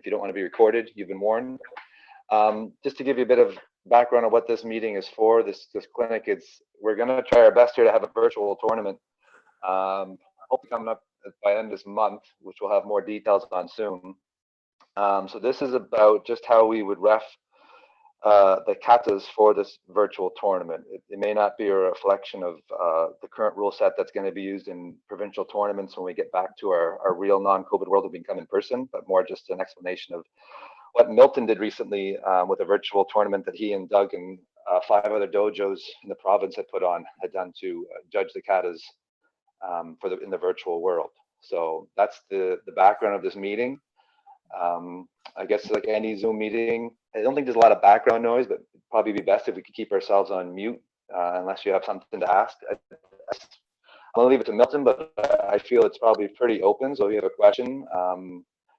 if you don't want to be recorded, you've been warned. Just to give you a bit of background on what this meeting is for, this clinic, we're going to try our best here to have a virtual tournament. Hopefully coming up by the end of this month, which we'll have more details on soon. So this is about just how we would ref the katas for this virtual tournament. It may not be a reflection of the current rule set that's going to be used in provincial tournaments when we get back to our real non-COVID world of being come in person, but more just an explanation of what Milton did recently with a virtual tournament that he and Doug and 5 other dojos in the province had done to judge the katas in the virtual world. So that's the background of this meeting. I guess like any Zoom meeting, I don't think there's a lot of background noise, but it'd probably be best if we could keep ourselves on mute unless you have something to ask. I'm gonna leave it to Milton, but I feel it's probably pretty open. So if you have a question,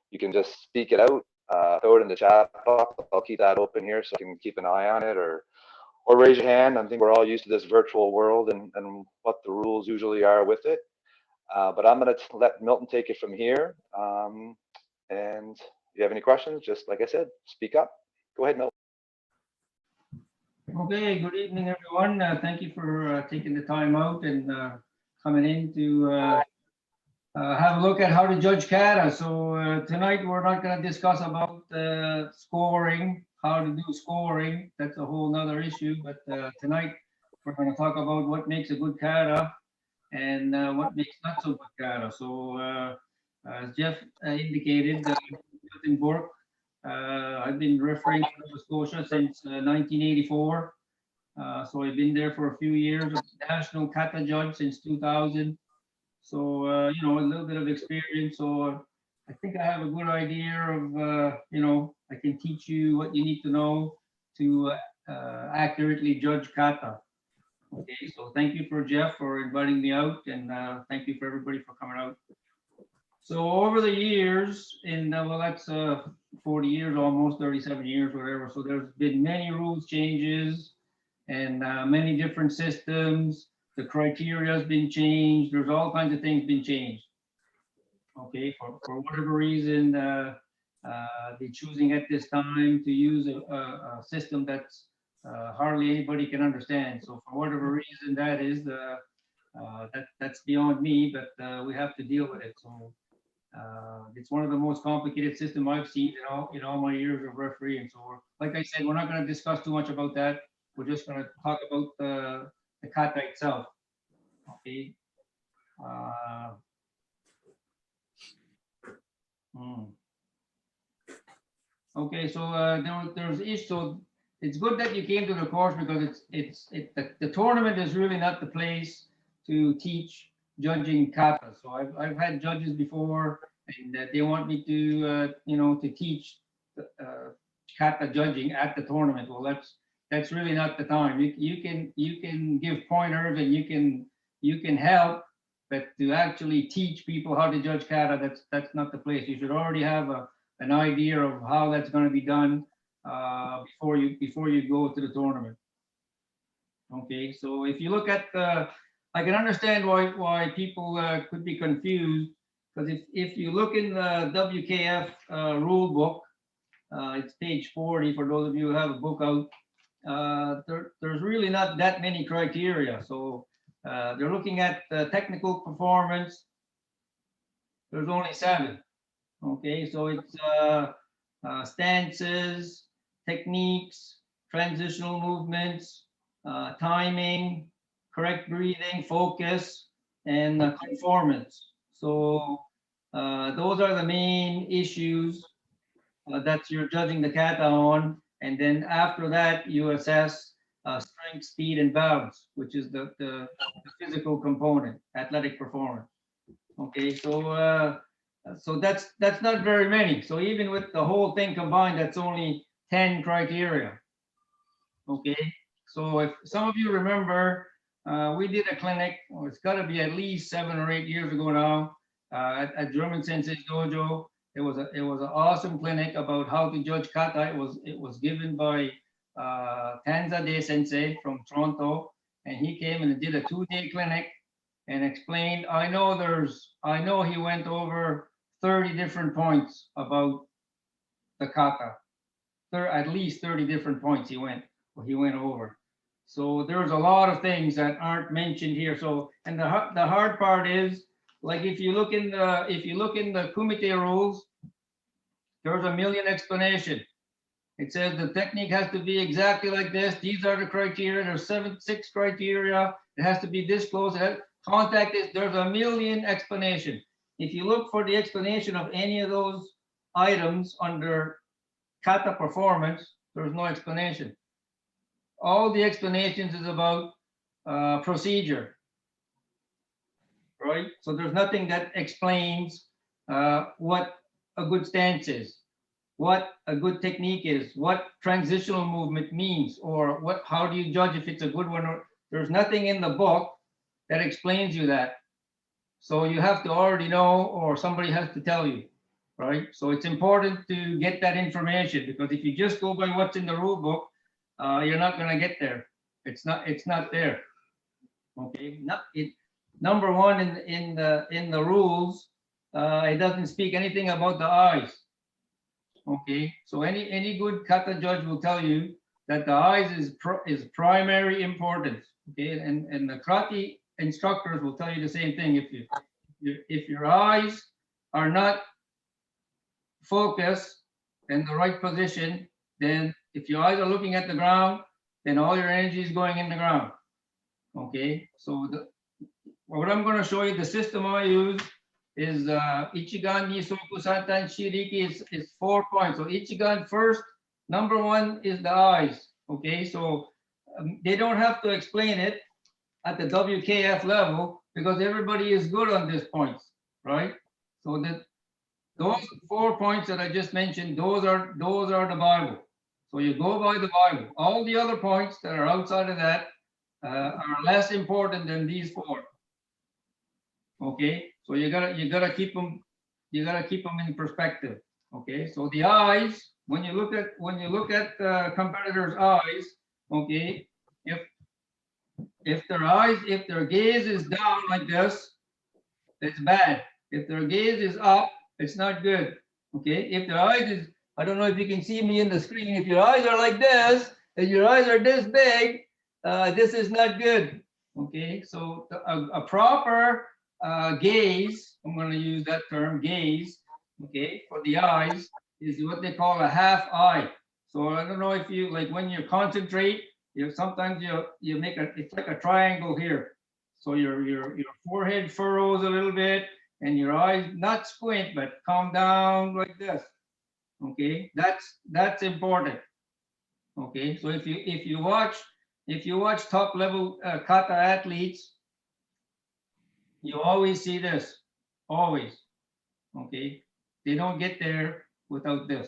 you can just speak it out, throw it in the chat box. I'll keep that open here so you can keep an eye on it, or raise your hand. I think we're all used to this virtual world and what the rules usually are with it. But I'm gonna let Milton take it from here. And if you have any questions, just like I said, speak up. Go ahead, Milton. Okay, good evening, everyone. Thank you for taking the time out and coming in to have a look at how to judge kata. So tonight we're not going to discuss about scoring, how to do scoring. That's a whole nother issue. But tonight we're going to talk about what makes a good kata and what makes not so good kata. So as Jeff indicated, Milton Bourque. I've been refereeing for Nova Scotia since 1984. So I've been there for a few years, national kata judge since 2000. So, you know, a little bit of experience. So I think I have a good idea of, you know, I can teach you what you need to know to accurately judge kata. Okay, so thank you for Jeff for inviting me out, and thank you for everybody for coming out. So over the years, well, that's 40 years, almost 37 years, whatever. So there's been many rules changes and many different systems. The criteria has been changed. There's all kinds of things been changed. Okay, for whatever reason, they're choosing at this time to use a system that's hardly anybody can understand. So for whatever reason that is, that's beyond me, but we have to deal with it. So it's one of the most complicated systems I've seen in all my years of refereeing. So like I said, we're not going to discuss too much about that. We're just going to talk about the kata itself. Okay. Okay, so there's issues. So it's good that you came to the course because the tournament is really not the place to teach judging kata. So I've had judges before, and they want me to to teach kata judging at the tournament. Well, that's really not the time. You can give pointers and you can help, but to actually teach people how to judge kata, that's not the place. You should already have an idea of how that's going to be done before you go to the tournament. Okay, so if you look at I can understand why people could be confused, because if you look in the WKF rule book, it's page 40 for those of you who have a book out. There's really not that many criteria. So they're looking at technical performance. There's only 7. Okay, so it's stances, techniques, transitional movements, timing, correct breathing, focus, and conformance. So those are the main issues that you're judging the kata on. And then after that, you assess strength, speed, and balance, which is the physical component, athletic performance. Okay, so that's not very many. So even with the whole thing combined, that's only 10 criteria. Okay, so if some of you remember, we did a clinic. Well, it's got to be at least 7 or 8 years ago now at German Sensei's dojo. It was an awesome clinic about how to judge kata. It was given by Tanza De Sensei from Toronto, and he came and did a 2-day clinic and explained. I know he went over 30 different points about the kata. At least 30 different points he went over. So there's a lot of things that aren't mentioned here. So, and the hard part is, like if you look in the Kumite rules, there's a million explanation. It says the technique has to be exactly like this. These are the criteria. There's 6 criteria. It has to be this close. Contact is, there's a million explanation. If you look for the explanation of any of those items under kata performance, there's no explanation. All the explanations is about procedure, right? So there's nothing that explains what a good stance is, what a good technique is, what transitional movement means, or how do you judge if it's a good one? Or there's nothing in the book that explains you that. So you have to already know, or somebody has to tell you, right? So it's important to get that information, because if you just go by what's in the rule book, you're not going to get there. It's not there. Okay. Number one in the rules, it doesn't speak anything about the eyes. Okay. So any good kata judge will tell you that the eyes is primary importance. Okay. And the karate instructors will tell you the same thing. If your eyes are not focused in the right position, then if your eyes are looking at the ground, then all your energy is going in the ground. Okay, so what I'm going to show you, the system I use is Ichigan, Nisoku, Santan, Shiriki is 4 points. So Ichigan first, number one is the eyes. Okay, so they don't have to explain it at the WKF level because everybody is good on these points, right? So those 4 points that I just mentioned, those are the Bible. So you go by the Bible. All the other points that are outside of that are less important than these 4. Okay, so you gotta keep them in perspective. Okay, so the eyes, when you look at the competitor's eyes, okay, if their gaze is down like this, it's bad. If their gaze is up, it's not good. Okay, if their eyes is, I don't know if you can see me in the screen. If your eyes are like this, and your eyes are this big, this is not good. Okay, so a proper gaze, I'm going to use that term, gaze, okay, for the eyes is what they call a half eye. So I don't know if you, like when you concentrate, sometimes you make it's like a triangle here. So your forehead furrows a little bit and your eyes not squint, but come down like this. Okay, that's important. Okay, so if you watch top level kata athletes, you always see this, always. Okay, they don't get there without this.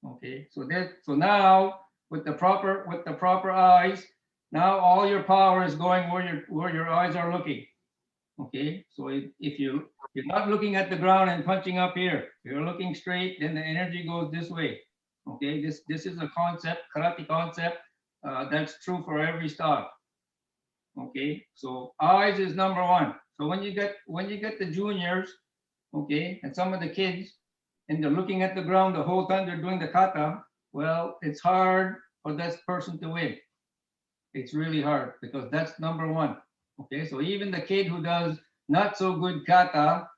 Okay, so now with the proper eyes, now all your power is going where your eyes are looking. Okay, so if you're not looking at the ground and punching up here, you're looking straight, then the energy goes this way. Okay, this is a concept, karate concept, that's true for every style. Okay, so eyes is number one. So when you get the juniors, okay, and some of the kids, and they're looking at the ground the whole time they're doing the kata, well, it's hard for that person to win. It's really hard because that's number one. Okay, so even the kid who does not so good kata,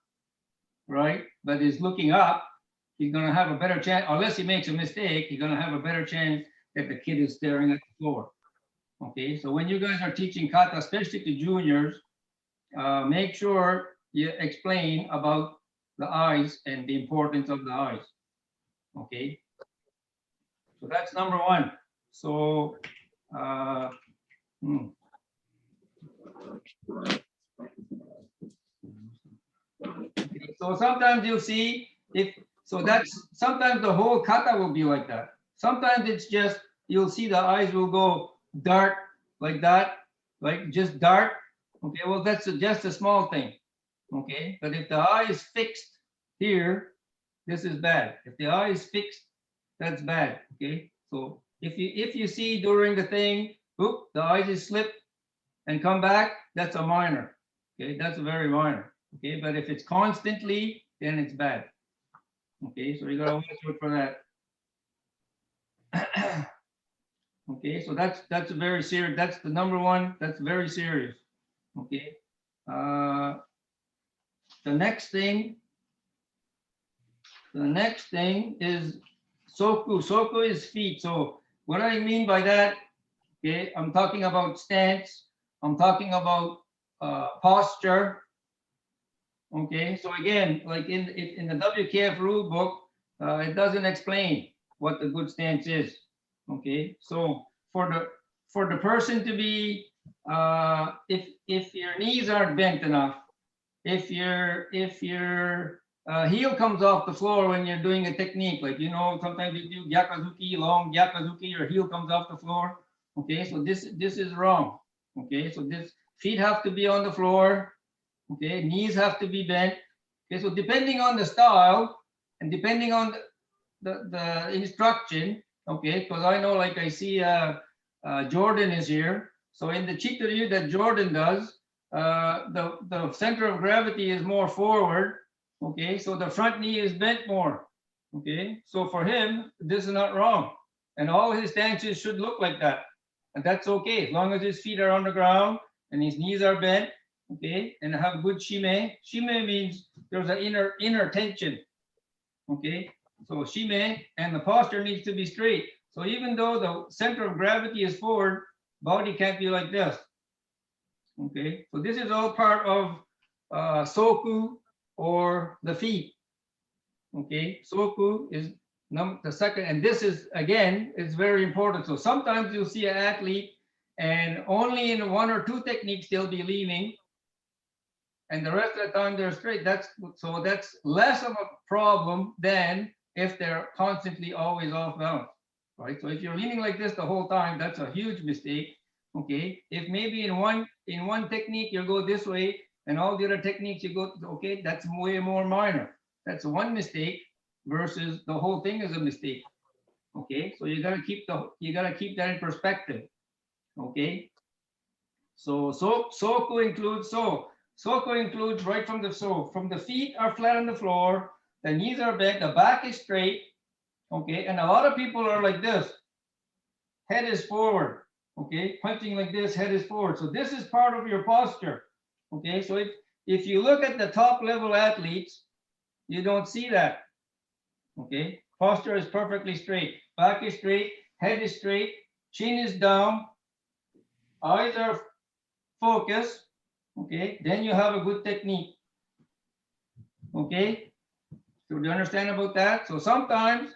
right, but is looking up, he's going to have a better chance, unless he makes a mistake, he's going to have a better chance that the kid is staring at the floor. Okay, so when you guys are teaching kata, especially to juniors, make sure you explain about the eyes and the importance of the eyes. Okay, so that's number one. So so sometimes you'll see sometimes the whole kata will be like that. Sometimes it's just, you'll see the eyes will go dark like that, like just dark. Okay, well, that's just a small thing. Okay, but if the eye is fixed here, this is bad. If the eye is fixed, that's bad. Okay, so if you see during the thing, oop, the eyes is slip and come back, that's a minor. Okay, that's a very minor. Okay, but if it's constantly, then it's bad. Okay, so you gotta watch out for that. Okay, so that's very serious. That's the number one. That's very serious. Okay. Uh, the next thing is soku. Soku is feet. So what I mean by that, okay, I'm talking about stance. I'm talking about posture. Okay, so again, like in the WKF rule book, it doesn't explain what the good stance is. Okay, so for the person to be, if your knees aren't bent enough, if your heel comes off the floor when you're doing a technique, like sometimes you do Gyakuzuki, long Gyakuzuki, your heel comes off the floor. Okay, so this is wrong. Okay, so this feet have to be on the floor. Okay, knees have to be bent. Okay, so depending on the style and depending on the instruction, okay, because I know, like I see Jordan is here. So in the Chitaryu that Jordan does, the center of gravity is more forward. Okay, so the front knee is bent more. Okay, so for him, this is not wrong. And all his stances should look like that. And that's okay, as long as his feet are on the ground and his knees are bent. Okay, and have good shime. Shime means there's an inner tension. Okay, so shime, and the posture needs to be straight. So even though the center of gravity is forward, body can't be like this. Okay, so this is all part of soku, or the feet. Okay, soku is the second, and this is, again, it's very important. So sometimes you'll see an athlete and only in one or two techniques they'll be leaning, and the rest of the time they're straight. That's less of a problem than if they're constantly always off balance, right? So if you're leaning like this the whole time, that's a huge mistake. Okay, if maybe in one technique you go this way and all the other techniques you go, okay, that's way more minor. That's one mistake versus the whole thing is a mistake. Okay, so you gotta keep that in perspective. Okay, so soku includes Soku includes right from the feet are flat on the floor, the knees are bent, the back is straight. Okay, and a lot of people are like this. Head is forward. Okay, punching like this, head is forward. So this is part of your posture. Okay, so if you look at the top level athletes, you don't see that. Okay, posture is perfectly straight. Back is straight, head is straight, chin is down, eyes are focused. Okay, then you have a good technique. Okay, so do you understand about that? So sometimes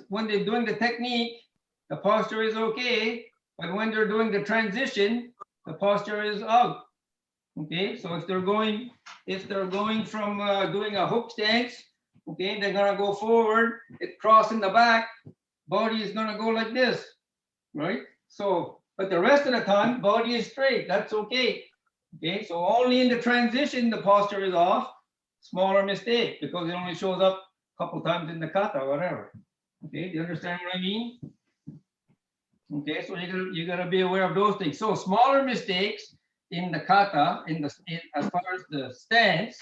when they're doing the technique, the posture is okay, but when they're doing the transition, the posture is out. Okay, so if they're going from doing a hook stance, okay, they're gonna go forward, it cross in the back, body is gonna go like this, right? So, but the rest of the time, body is straight. That's okay. Okay, so only in the transition the posture is off. Smaller mistake because it only shows up a couple times in the kata, whatever. Okay, do you understand what I mean? Okay, so you gotta be aware of those things. So smaller mistakes in the kata, as far as the stance.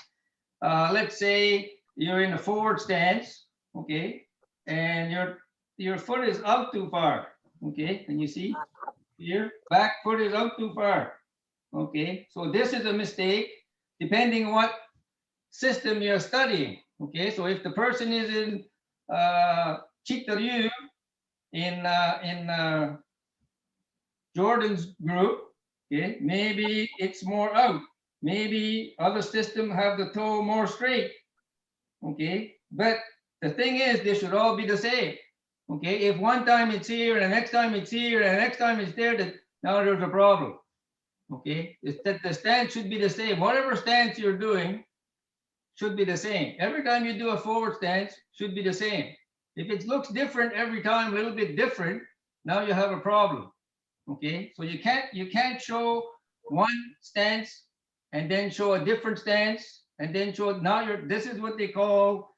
Let's say you're in a forward stance, okay, and your foot is out too far. Okay, can you see here? Back foot is out too far. Okay, so this is a mistake depending on what system you're studying. Okay, so if the person is in Chitaryu, in Jordan's group, okay, maybe it's more out. Maybe other system have the toe more straight. Okay, but the thing is, they should all be the same. Okay, if one time it's here and the next time it's here and the next time it's there, that now there's a problem. Okay, it's that the stance should be the same. Whatever stance you're doing should be the same. Every time you do a forward stance, should be the same. If it looks different every time, a little bit different, now you have a problem. Okay, so you can't show one stance and then show a different stance and then show, now this is what they call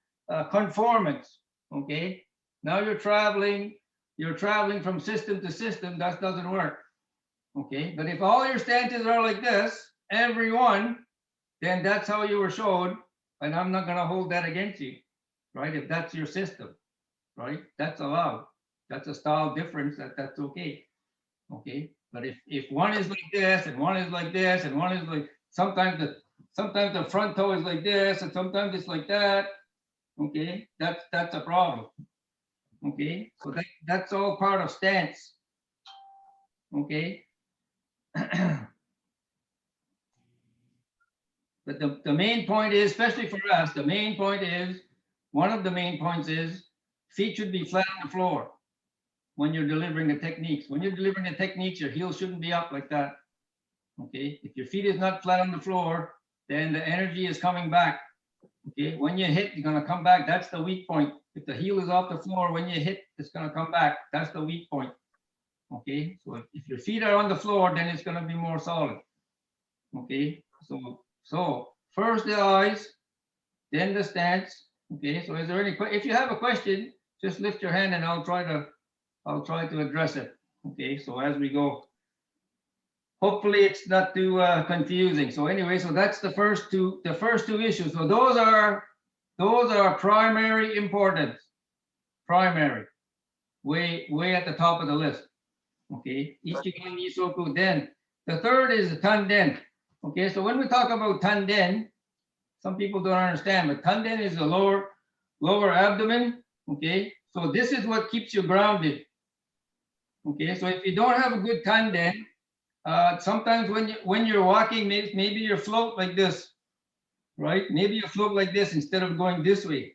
conformance. Okay, now you're traveling from system to system. That doesn't work. Okay, but if all your stances are like this, everyone, then that's how you were shown, and I'm not going to hold that against you, right? If that's your system, right? That's allowed. That's a style difference. That's okay. Okay, but if one is like this and one is like this and one is like, sometimes the front toe is like this and sometimes it's like that. Okay, that's a problem. Okay, so that's all part of stance. Okay. But the main point is, especially for us, the main point is, one of the main points is, feet should be flat on the floor when you're delivering the techniques. When you're delivering the techniques, your heels shouldn't be up like that. Okay, if your feet is not flat on the floor, then the energy is coming back. Okay, when you hit, you're gonna come back. That's the weak point. If the heel is off the floor, when you hit, it's gonna come back. That's the weak point. Okay, so if your feet are on the floor, then it's gonna be more solid. Okay, so first the eyes, then the stance. Okay, so is there any, if you have a question, just lift your hand and I'll try to address it. Okay, so as we go, hopefully it's not too confusing. So anyway, so that's the first two issues. So those are primary importance, primary, way at the top of the list. Okay, Ichigan, Isoku, Den. The third is Tanden. Okay, so when we talk about Tanden, some people don't understand, but Tanden is the lower abdomen. Okay, so this is what keeps you grounded. Okay, so if you don't have a good Tanden, sometimes when you're walking, maybe you float like this, right? Maybe you float like this instead of going this way.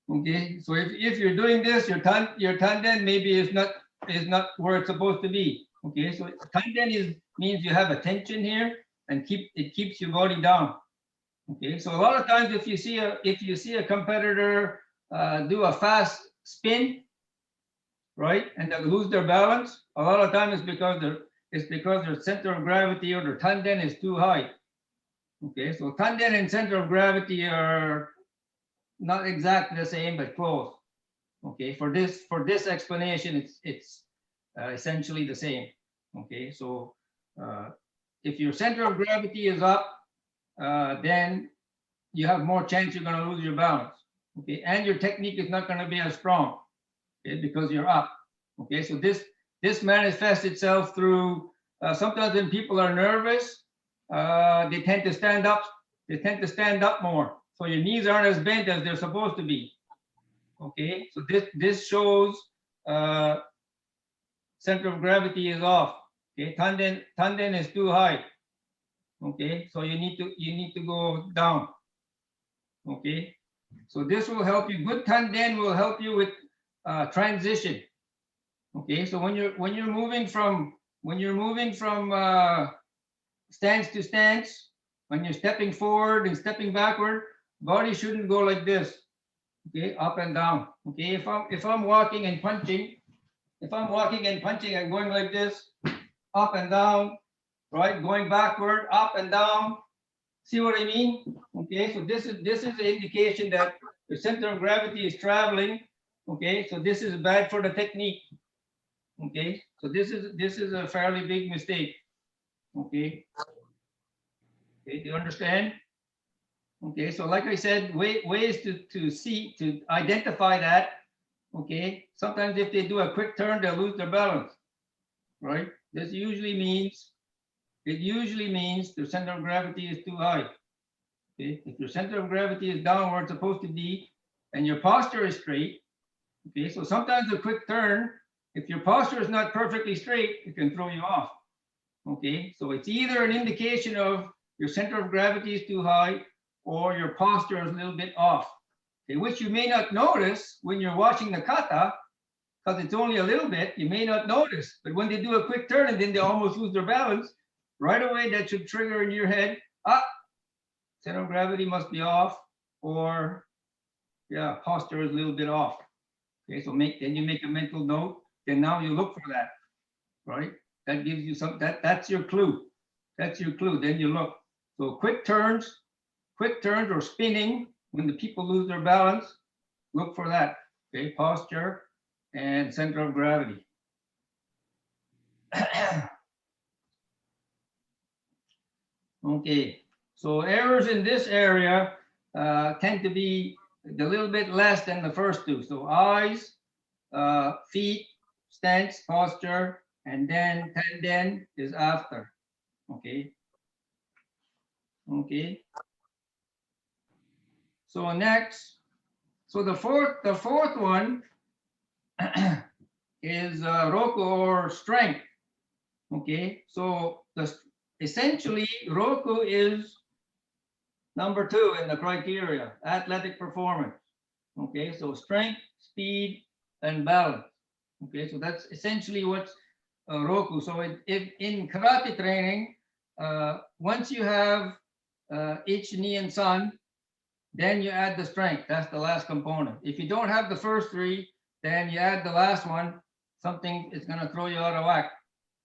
Okay, so if you're doing this, your Tanden maybe is not where it's supposed to be. Okay, so Tanden means you have a tension here and it keeps your body down. Okay, so a lot of times if you see a competitor do a fast spin, right, and they lose their balance, a lot of times it's because their center of gravity or their Tanden is too high. Okay, so Tanden and center of gravity are not exactly the same, but close. Okay, for this explanation, it's essentially the same. Okay, so if your center of gravity is up, then you have more chance you're going to lose your balance. Okay, and your technique is not going to be as strong. Okay, because you're up. Okay, so this manifests itself through sometimes when people are nervous, they tend to stand up. They tend to stand up more. So your knees aren't as bent as they're supposed to be. Okay, so this shows center of gravity is off. Okay, Tanden is too high. Okay, so you need to go down. Okay, so this will help you. Good Tanden will help you with transition. Okay, so when you're moving from stance to stance, when you're stepping forward and stepping backward, body shouldn't go like this. Okay, up and down. Okay, if I'm walking and punching, I'm going like this, up and down, right? Going backward, up and down. See what I mean? Okay, so this is an indication that the center of gravity is traveling. Okay, so this is bad for the technique. Okay, so this is a fairly big mistake. Okay. Okay, do you understand? Okay, so like I said, ways to identify that. Okay, sometimes if they do a quick turn, they'll lose their balance, right? This usually means the center of gravity is too high. Okay, if your center of gravity is down where it's supposed to be, and your posture is straight. Okay, so sometimes a quick turn, if your posture is not perfectly straight, it can throw you off. Okay, so it's either an indication of your center of gravity is too high or your posture is a little bit off. Okay, which you may not notice when you're watching the kata, because it's only a little bit, you may not notice. But when they do a quick turn and then they almost lose their balance, right away that should trigger in your head, center of gravity must be off, or yeah, posture is a little bit off. Okay, so then you make a mental note, then now you look for that, right? That gives you some, that's your clue. That's your clue, then you look. So quick turns or spinning, when the people lose their balance, look for that. Okay, posture and center of gravity. Okay, so errors in this area tend to be a little bit less than the first two. So eyes, feet, stance, posture, and then tanden is after. Okay. Okay. So next, so the fourth one is Roku or strength. Okay, so essentially Roku is number 2 in the criteria, athletic performance. Okay, so strength, speed, and balance. Okay, so that's essentially what's Roku. So if in karate training, once you have Ich, Ni, and San, then you add the strength. That's the last component. If you don't have the first 3, then you add the last one. Something is going to throw you out of whack.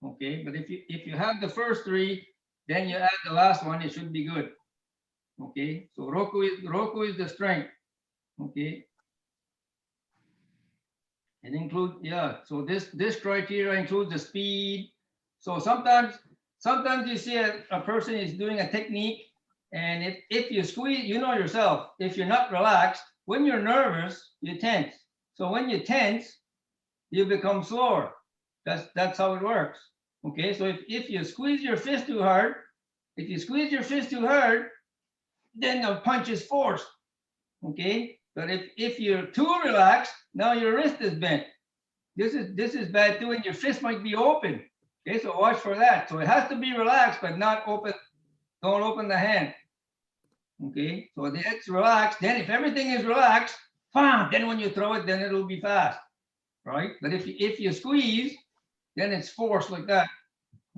Okay, but if you have the first 3, then you add the last one. It should be good. Okay, so Roku is the strength. Okay, it includes, yeah. So this criteria includes the speed. So sometimes you see a person is doing a technique, and if you squeeze, you know yourself, if you're not relaxed, when you're nervous, you tense. So when you tense, you become slower. That's how it works. Okay, so if you squeeze your fist too hard, then the punch is forced. Okay, but if you're too relaxed, now your wrist is bent. This is bad too, and your fist might be open. Okay, so watch for that. So it has to be relaxed, but not open. Don't open the hand. Okay, so it's relaxed. Then if everything is relaxed, then when you throw it, then it'll be fast, right? But if you squeeze, then it's forced like that.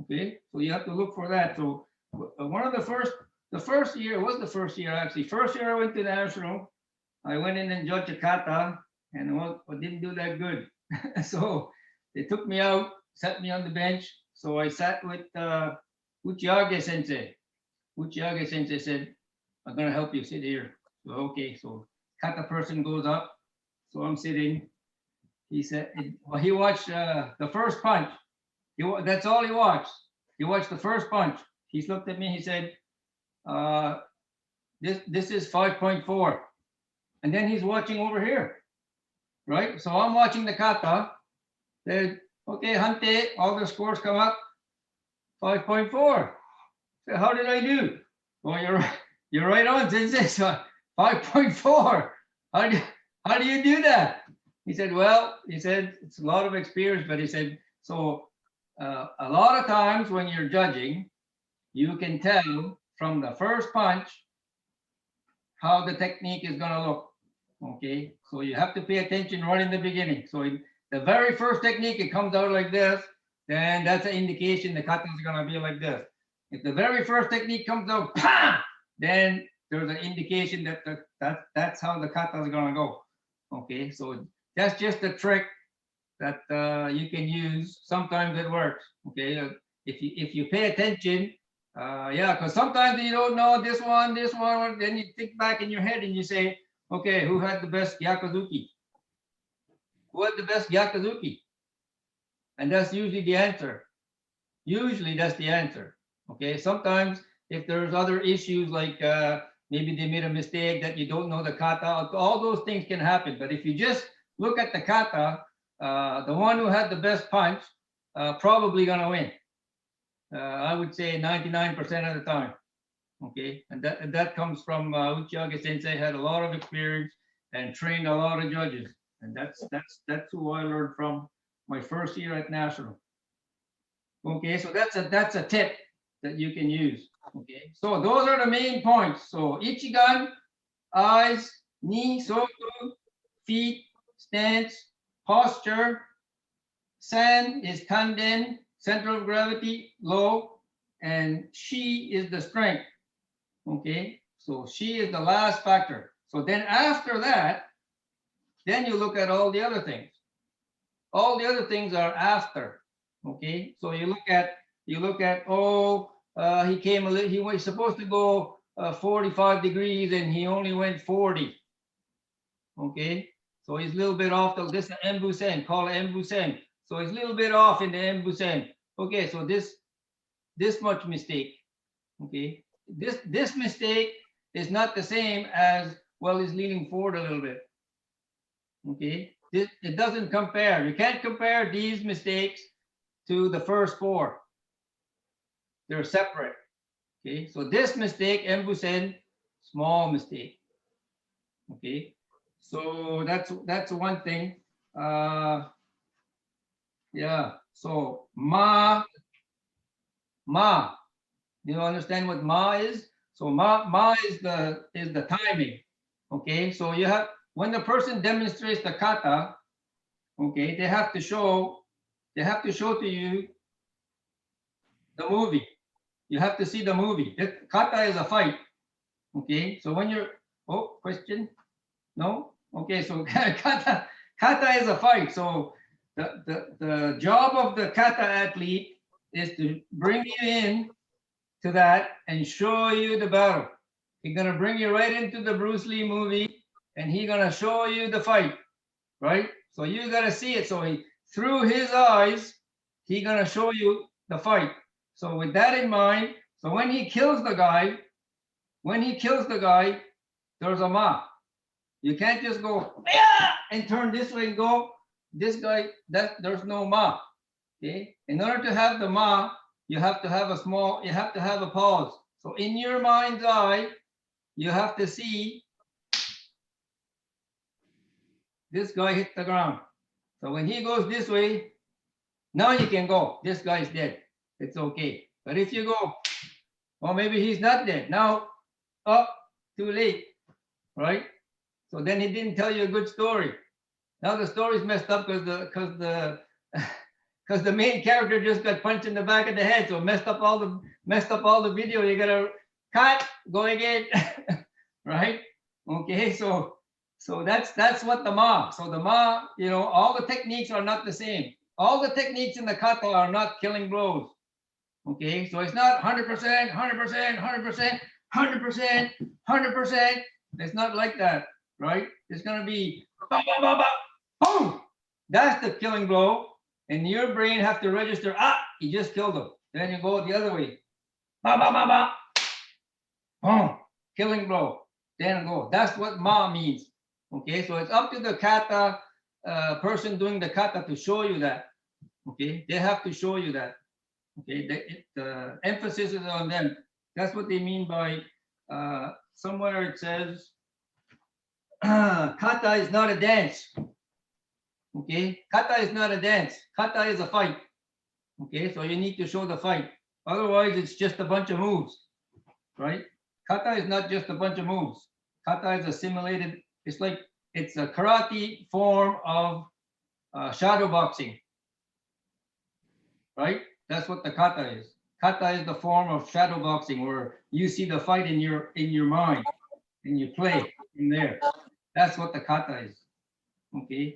Okay, so you have to look for that. So one of the first year was the first year actually. First year I went to national, I went in and judged a kata, and I didn't do that good. So they took me out, sat me on the bench. So I sat with Uchiage Sensei. Uchiage Sensei said, "I'm gonna help you, sit here." So okay, so kata person goes up. So I'm sitting. He said, well, he watched the first punch. That's all he watched. He watched the first punch. He looked at me. He said, "This is 5.4," and then he's watching over here, right? So I'm watching the kata. Said, "Okay, Hante, all the scores come up. 5.4." So how did I do? Well, you're right on, Sensei. So 5.4. How do you do that? He said, well, he said, it's a lot of experience, but he said, so a lot of times when you're judging, you can tell from the first punch how the technique is going to look. Okay, so you have to pay attention right in the beginning. So in the very first technique, it comes out like this, then that's an indication the kata is going to be like this. If the very first technique comes out, then there's an indication that that's how the kata is going to go. Okay, so that's just a trick that you can use. Sometimes it works. Okay, if you pay attention, yeah, because sometimes you don't know this one, then you think back in your head and you say, okay, who had the best Gyakuzuki? Who had the best Gyakuzuki? And that's usually the answer. Usually that's the answer. Okay, sometimes if there's other issues like maybe they made a mistake that you don't know the kata, all those things can happen. But if you just look at the kata, the one who had the best punch probably gonna win. I would say 99% of the time. Okay, and that comes from Uchiage Sensei had a lot of experience and trained a lot of judges, and that's who I learned from my first year at national. Okay, so that's a tip that you can use. Okay, so those are the main points. So Ichigan, eyes, knee, soku, feet, stance, posture. San is tanden, center of gravity, low, and shi is the strength. Okay, so shi is the last factor. So then after that, then you look at all the other things. All the other things are after. Okay, so you look at he was supposed to go 45 degrees and he only went 40. Okay, so he's a little bit off. This is Embusen, call it Embusen. So he's a little bit off in the Embusen. Okay, so this much mistake. Okay, this mistake is not the same as, well, he's leaning forward a little bit. Okay, it doesn't compare. You can't compare these mistakes to the first four. They're separate. Okay, so this mistake, Mbusen, small mistake. Okay, so that's one thing. Yeah, so ma. You understand what ma is? So ma is the timing. Okay, so you have, when the person demonstrates the kata, okay, they have to show to you the movie. You have to see the movie. Kata is a fight. Okay, so when you're, oh, question? No? Okay, so kata is a fight. So the job of the kata athlete is to bring you in to that and show you the battle. He's gonna bring you right into the Bruce Lee movie and he's gonna show you the fight, right? So you gotta see it. So through his eyes, he's gonna show you the fight. So with that in mind, so when he kills the guy, there's a ma. You can't just go, yeah, and turn this way and go, this guy, there's no ma. Okay. In order to have the ma, you have to have a pause. So in your mind's eye, you have to see this guy hit the ground. So when he goes this way, now you can go. This guy's dead. It's okay. But if you go, well, maybe he's not dead. Now, too late, right? So then he didn't tell you a good story. Now the story's messed up because the main character just got punched in the back of the head, so messed up all the video. You gotta cut, go again, right? Okay, so that's what the ma. So the ma, all the techniques are not the same. All the techniques in the kata are not killing blows. Okay, so it's not 100%, 100%, 100%, 100%, 100%. It's not like that, right? It's gonna be ba, ba, ba, ba, boom. That's the killing blow. And your brain have to register, you just killed him. Then you go the other way. Ba, ba, ba, ba. Boom. Killing blow. Then go. That's what ma means. Okay, so it's up to the kata person doing the kata to show you that. Okay, they have to show you that. Okay, the emphasis is on them. That's what they mean by, somewhere it says, kata is not a dance. Okay, kata is not a dance. Kata is a fight. Okay, so you need to show the fight. Otherwise, it's just a bunch of moves, right? Kata is not just a bunch of moves. Kata is a simulated, it's a karate form of shadow boxing, right? That's what the kata is. Kata is the form of shadow boxing where you see the fight in your mind and you play in there. That's what the kata is. Okay,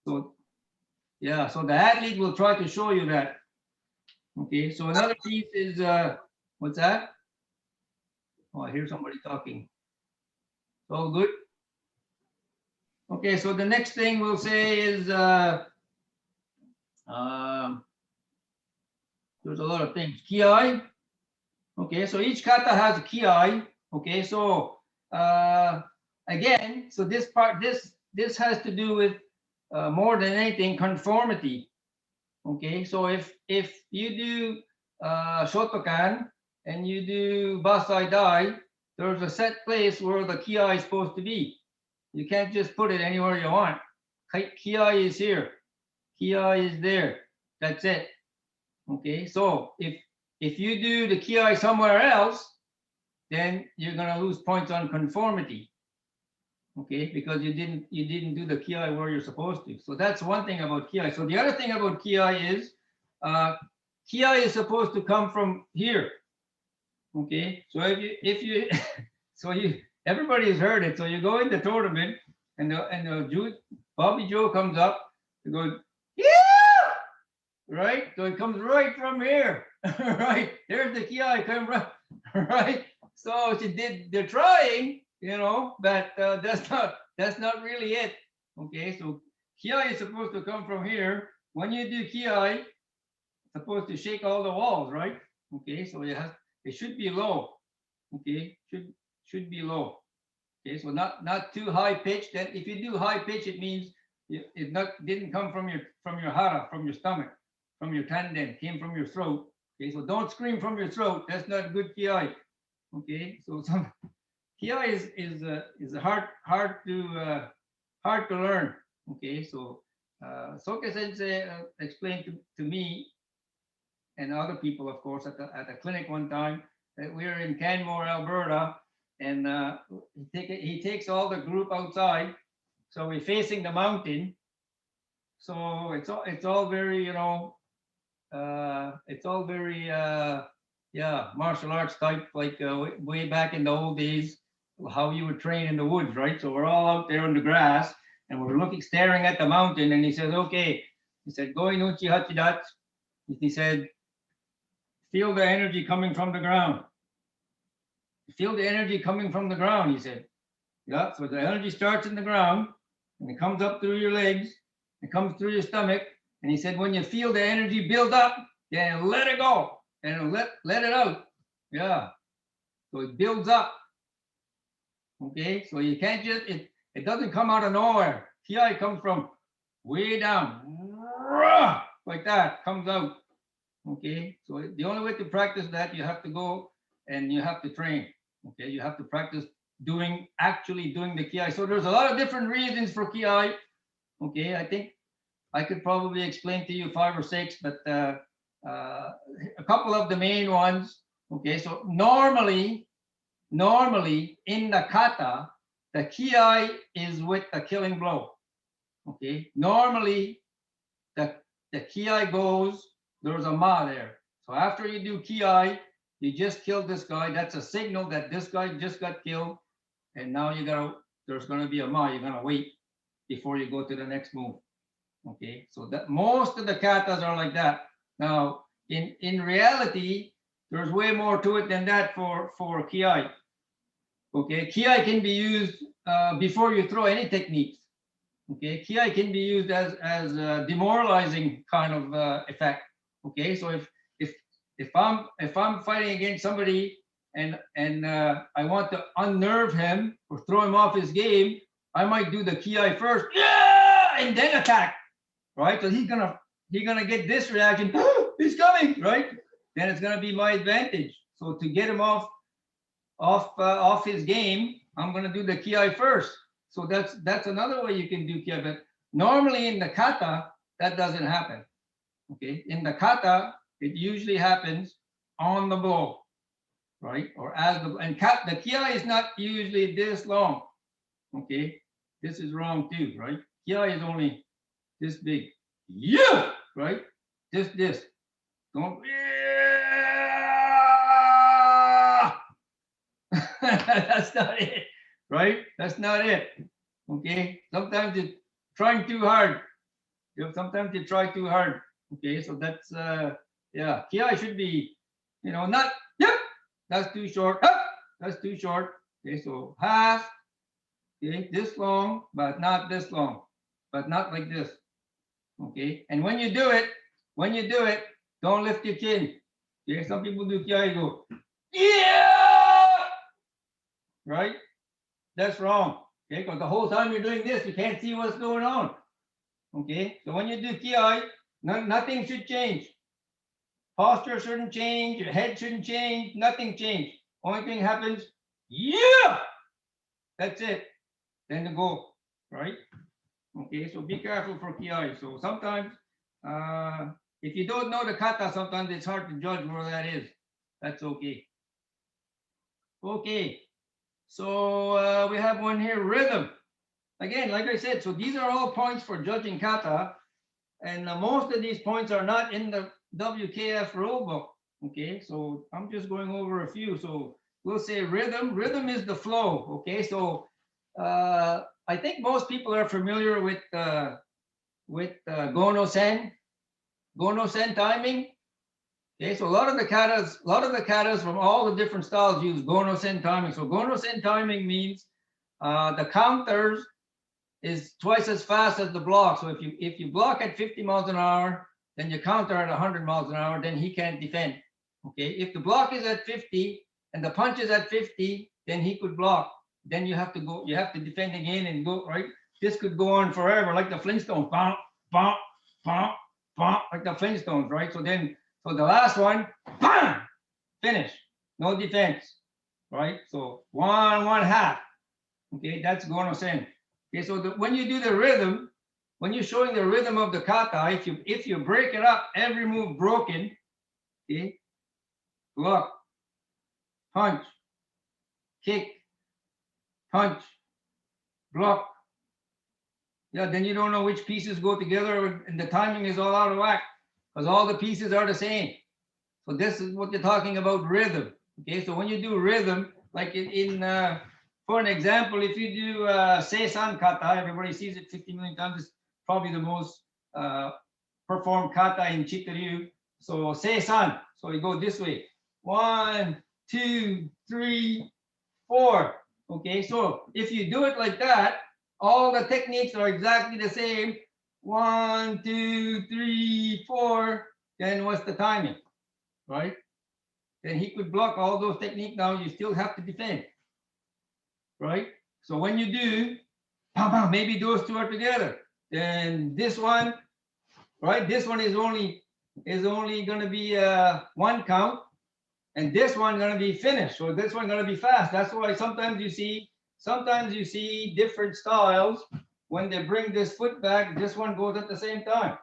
so yeah, so the athlete will try to show you that. Okay, so another piece is what's that? Oh, I hear somebody talking. All good. Okay, so the next thing we'll say is there's a lot of things. Kiai. Okay, so each kata has a kiai. Okay, so again, so this has to do with more than anything conformity. Okay, so if you do Shotokan and you do Basai Dai, there's a set place where the kiai is supposed to be. You can't just put it anywhere you want. Kiai is here. Kiai is there. That's it. Okay, so if you do the kiai somewhere else, then you're gonna lose points on conformity. Okay, because you didn't do the kiai where you're supposed to. So that's one thing about kiai. So the other thing about kiai is kiai is supposed to come from here. Okay, so if you everybody has heard it. So you go in the tournament and Bobby Joe comes up, you go, yeah, right? So it comes right from here, right? There's the kiai come right. So they're trying, but that's not really it. Okay, so kiai is supposed to come from here. When you do kiai, it's supposed to shake all the walls, right? Okay, so it should be low. Okay, should be low. Okay, so not too high pitched. Then if you do high pitch, it means didn't come from your hara, from your stomach, from your tanden, came from your throat. Okay, so don't scream from your throat. That's not good kiai. Okay, so some kiai is hard to learn. Okay, so Soke Sensei explained to me and other people, of course, at the clinic one time that we were in Canmore, Alberta, and he takes all the group outside. So we're facing the mountain. So it's all very, it's all very yeah, martial arts type, like way back in the old days, how you would train in the woods, right? So we're all out there in the grass and we're staring at the mountain, and he says, okay, he said, go in uchi hachidat. He said, feel the energy coming from the ground. Feel the energy coming from the ground, he said. Yeah, so the energy starts in the ground and it comes up through your legs, it comes through your stomach. And he said, when you feel the energy build up, then let it go and let it out. Yeah. So it builds up. Okay. So you can't just, it doesn't come out of nowhere. Ki comes from way down. Like that, comes out. Okay. So the only way to practice that, you have to go and you have to train. Okay. You have to practice actually doing the ki. So there's a lot of different reasons for ki. Okay. I think I could probably explain to you 5 or 6, but a couple of the main ones. Okay, so normally in the kata, the ki is with the killing blow. Okay, normally the ki goes, there's a ma there. So after you do ki, you just killed this guy. That's a signal that this guy just got killed, and now there's gonna be a ma. You're gonna wait before you go to the next move. Okay, so that most of the katas are like that. Now, in reality, there's way more to it than that for ki. Okay, ki can be used before you throw any techniques. Okay, ki can be used as a demoralizing kind of effect. Okay, so if I'm fighting against somebody and I want to unnerve him or throw him off his game, I might do the ki first, yeah, and then attack. Right, so he's gonna get this reaction. He's coming, right? Then it's gonna be my advantage. So to get him off his game, I'm gonna do the ki first. So that's another way you can do ki. But normally in the kata, that doesn't happen. Okay, in the kata, it usually happens on the blow, right? Or as the ki is not usually this long. Okay, this is wrong too, right? Ki is only this big. Yeah, right? This. Don't. Yeah. That's not it, right? That's not it. Okay. Sometimes you're trying too hard. Sometimes you try too hard. Okay. So that's yeah. Ki should be, not yep. That's too short. Up. That's too short. Okay. So half. Okay. This long, but not this long, but not like this. Okay, and when you do it, don't lift your chin. Okay, some people do ki go, yeah, right? That's wrong. Okay, because the whole time you're doing this, you can't see what's going on. Okay, so when you do ki, nothing should change. Posture shouldn't change. Your head shouldn't change. Nothing change. Only thing happens, yeah. That's it. Then to go, right? Okay, so be careful for ki. So sometimes, if you don't know the kata, sometimes it's hard to judge where that is. That's okay. Okay, so we have one here, rhythm. Again, like I said, so these are all points for judging kata, and most of these points are not in the WKF rulebook. Okay, so I'm just going over a few. So we'll say rhythm. Rhythm is the flow. Okay, so I think most people are familiar with Gono-sen timing. Okay, so a lot of the katas from all the different styles use Gono-sen timing. So Gono-sen timing means the counters is twice as fast as the block. So if you block at 50 miles an hour, then you counter at 100 miles an hour, then he can't defend. Okay, if the block is at 50 and the punch is at 50, then he could block. Then you have to defend again and go, right? this could go on forever, like the Flintstones, bump, bump, bump, bump, like the Flintstones, right? So the last one, bam, finish, no defense, right? So 1/2. Okay, that's going to send. Okay, so when you do the rhythm, when you're showing the rhythm of the kata, if you break it up, every move broken, okay, block, punch, kick, punch, block. Yeah, then you don't know which pieces go together, and the timing is all out of whack because all the pieces are the same. So this is what you're talking about, rhythm. Okay, so when you do rhythm, like for an example, if you do Seisan kata, everybody sees it 50 million times. It's probably the most performed kata in Chitta-ryu. So Seisan, so you go this way. 1, 2, 3, 4. Okay, so if you do it like that, all the techniques are exactly the same. 1, 2, 3, 4. Then what's the timing, right? Then he could block all those techniques. Now you still have to defend, right? So when you do, maybe those two are together. Then this one, right? This one is only going to be 1 count, and this one going to be finished. So this one going to be fast. That's why sometimes you see different styles when they bring this foot back. This one goes at the same time.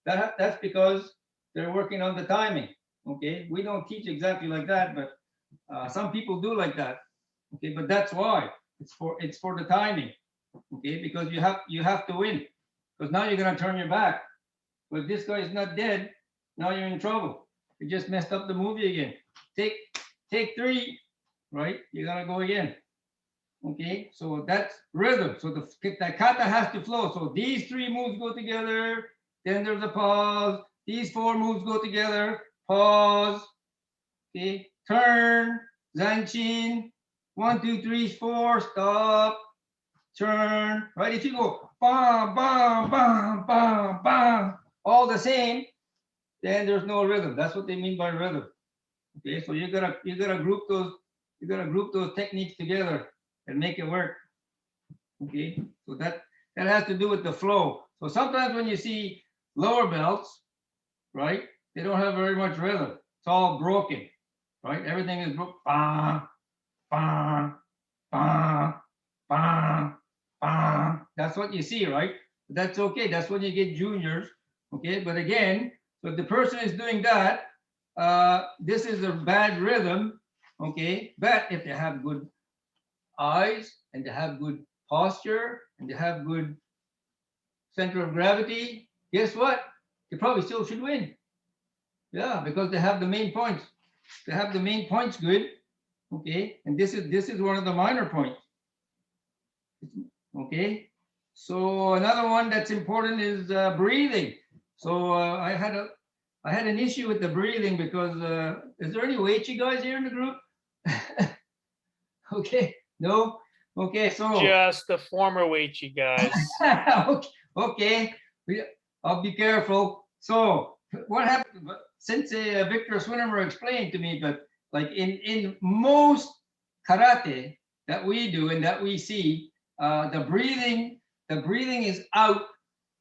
That's because they're working on the timing. Okay, we don't teach exactly like that, but some people do like that. Okay, but that's why it's for the timing. Okay, because you have to win, because now you're gonna turn your back. But this guy is not dead. Now you're in trouble. You just messed up the movie again. Take 3, right? You gotta go again. Okay, so that's rhythm. So the kata has to flow. So these 3 moves go together. Then there's a pause. These 4 moves go together. Pause. Okay, turn. Zanchin. 1, 2, 3, 4. Stop. Turn. Right? If you go bam, bam, bam, bam, bam, all the same, then there's no rhythm. That's what they mean by rhythm. Okay, so you gotta group those techniques together and make it work. Okay, so that has to do with the flow. So sometimes when you see lower belts, right, they don't have very much rhythm. It's all broken, right? Everything is broken. Bah, bah, bah, bah, bah. That's what you see, right? That's okay. That's when you get juniors. Okay, but again, so if the person is doing that, this is a bad rhythm. Okay, but if they have good eyes and they have good posture and they have good center of gravity, guess what? They probably still should win. Yeah, because they have the main points. They have the main points good. Okay, and this is one of the minor points. Okay, so another one that's important is breathing. So I had an issue with the breathing because is there any Weichi guys here in the group? Okay, no. Okay, so just the former Weichi guys. okay, I'll be careful. So what happened? Sensei Victor Swinnermer explained to me, but like in most karate that we do and that we see, the breathing is out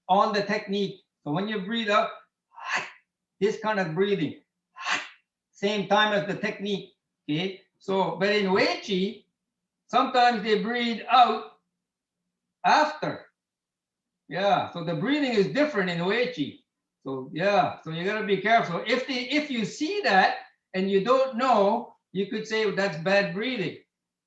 on the technique. So when you breathe out, this kind of breathing, same time as the technique. Okay, so but in Weichi, sometimes they breathe out after. Yeah, so the breathing is different in Weichi. So yeah, so you gotta be careful. If you see that and you don't know, you could say, well, that's bad breathing.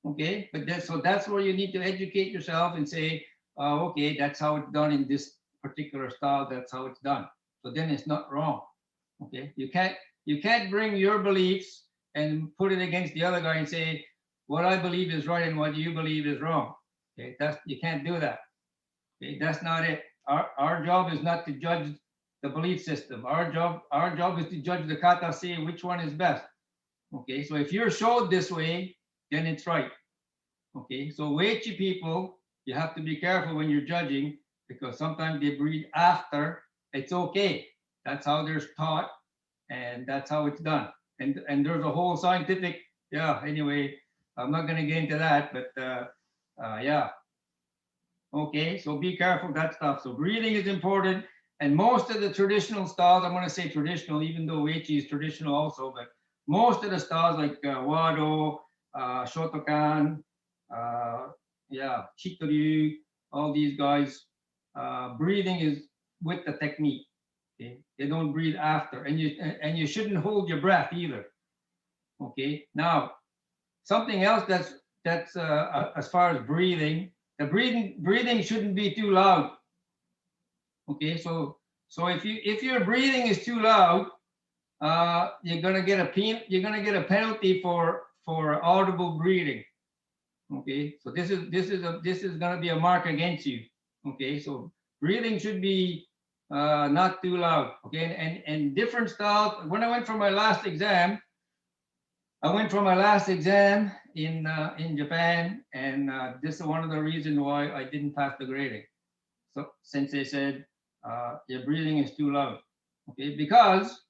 Okay, but that's where you need to educate yourself and say, okay, that's how it's done in this particular style. That's how it's done. So then it's not wrong. Okay, you can't bring your beliefs and put it against the other guy and say, what I believe is right and what you believe is wrong. Okay, you can't do that. Okay, that's not it. Our job is not to judge the belief system. Our job is to judge the kata, say which one is best. Okay, so if you're showed this way, then it's right. Okay, so Weichi people, you have to be careful when you're judging because sometimes they breathe after. It's okay. That's how they're taught, and that's how it's done. And there's a whole scientific, yeah. Anyway, I'm not going to get into that, but yeah. Okay, so be careful that stuff. So breathing is important. And most of the traditional styles, I'm going to say traditional, even though Weichi is traditional also, but most of the styles like Wado, Shotokan, yeah, Chitoryu, all these guys, breathing is with the technique. Okay, they don't breathe after, and you shouldn't hold your breath either. Okay, now something else that's as far as breathing, the breathing shouldn't be too loud. Okay, so if your breathing is too loud, you're gonna get a penalty for audible breathing. Okay, so this is gonna be a mark against you. Okay, so breathing should be not too loud. Okay, and different styles. When I went for my last exam, in Japan, and this is one of the reasons why I didn't pass the grading. So since they said your breathing is too loud, okay, because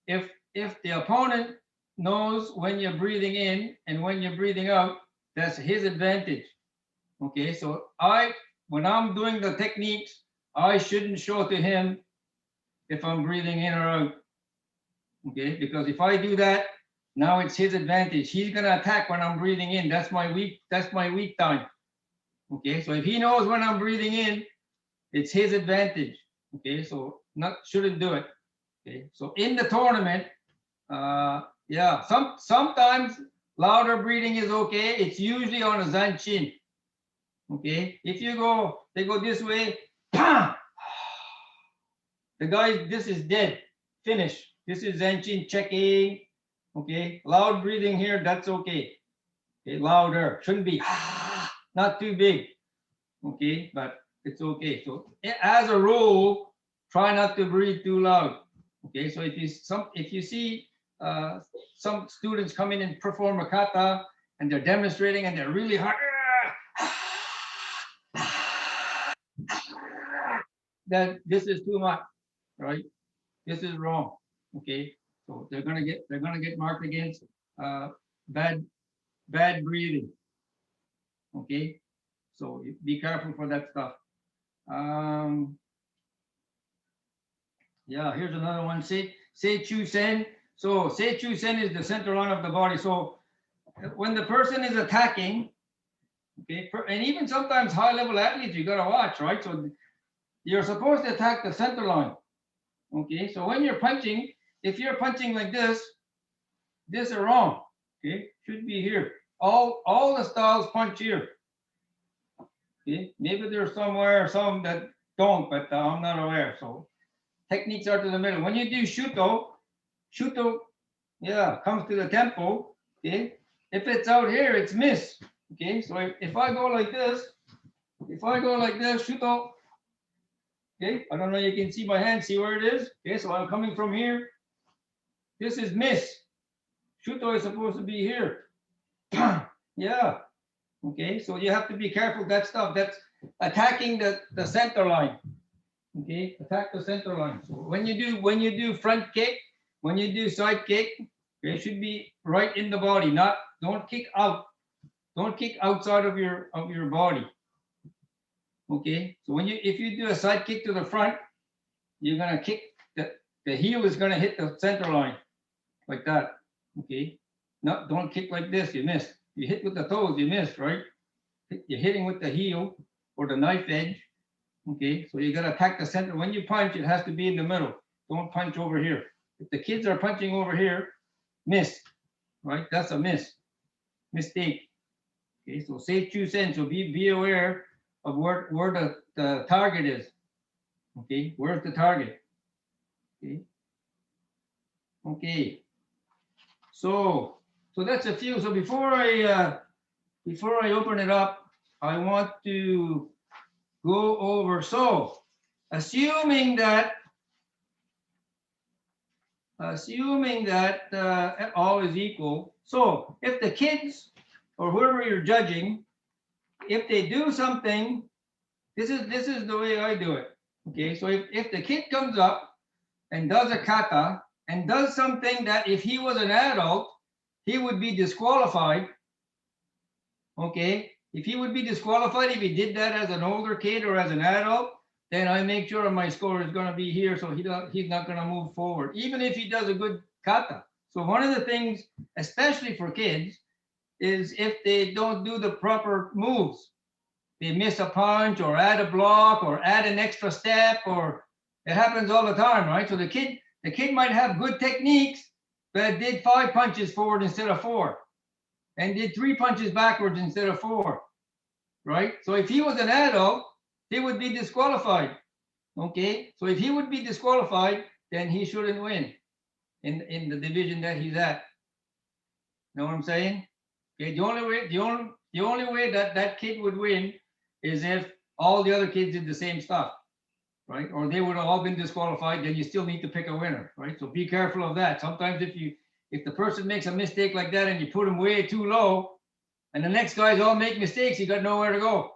if the opponent knows when you're breathing in and when you're breathing out, that's his advantage. Okay, so when I'm doing the techniques, I shouldn't show to him if I'm breathing in or out. Okay, because if I do that, now it's his advantage. He's gonna attack when I'm breathing in. That's my weak time. Okay, so if he knows when I'm breathing in, it's his advantage. Okay, so shouldn't do it. Okay, so in the tournament, yeah, sometimes louder breathing is okay. It's usually on a zanchin. Okay, if they go this way, the guy, this is dead, finish. This is zanchin checking. Okay, loud breathing here, that's okay. Okay, louder, shouldn't be not too big. Okay, but it's okay. So as a rule, try not to breathe too loud. Okay, so if you see some students come in and perform a kata and they're demonstrating and they're really hard, that this is too much, right? This is wrong. Okay, so they're gonna get marked against bad breathing. Okay, so be careful for that stuff. Yeah, here's another one. Seichu Sen. So Seichu Sen is the center line of the body. So when the person is attacking, okay, and even sometimes high-level athletes, you gotta watch, right? So you're supposed to attack the center line. Okay, so when you're punching, if you're punching like this is wrong. Okay, should be here. All the styles punch here. Okay, maybe there's some that don't, but I'm not aware. So techniques are to the middle. When you do shuto, yeah, comes to the tempo. Okay, if it's out here, it's miss. Okay, so if I go like this, shuto. Okay, I don't know. You can see my hand. See where it is. Okay, so I'm coming from here. This is miss. Shuto is supposed to be here. Yeah. Okay, so you have to be careful. That stuff. That's attacking the center line. Okay, attack the center line. So when you do front kick, when you do side kick, it should be right in the body. Don't kick out. Don't kick outside of your body. Okay, so if you do a side kick to the front, you're gonna kick the heel is gonna hit the center line like that. Okay, don't kick like this. You miss. You hit with the toes. You miss, right? You're hitting with the heel or the knife edge. Okay, so you gotta attack the center. When you punch, it has to be in the middle. Don't punch over here. If the kids are punching over here, miss, right? That's a mistake. Okay, so Seichu Sen. So be aware of where the target is. Okay, where's the target? Okay. Okay. So that's a few. So before I open it up, I want to go over. So assuming that all is equal. So if the kids or whoever you're judging, if they do something, this is the way I do it. Okay, so if the kid comes up and does a kata and does something that if he was an adult, he would be disqualified. Okay, if he would be disqualified if he did that as an older kid or as an adult, then I make sure my score is going to be here, so he's not going to move forward, even if he does a good kata. So one of the things, especially for kids, is if they don't do the proper moves, they miss a punch or add a block or add an extra step, or it happens all the time, right? So the kid might have good techniques, but did 5 punches forward instead of 4, and did 3 punches backwards instead of 4, right? So if he was an adult, he would be disqualified. Okay, so if he would be disqualified, then he shouldn't win in the division that he's at. Know what I'm saying? Okay, the only way that kid would win is if all the other kids did the same stuff, right? Or they would have all been disqualified. Then you still need to pick a winner, right? So be careful of that. Sometimes if the person makes a mistake like that and you put them way too low, and the next guys all make mistakes, you got nowhere to go.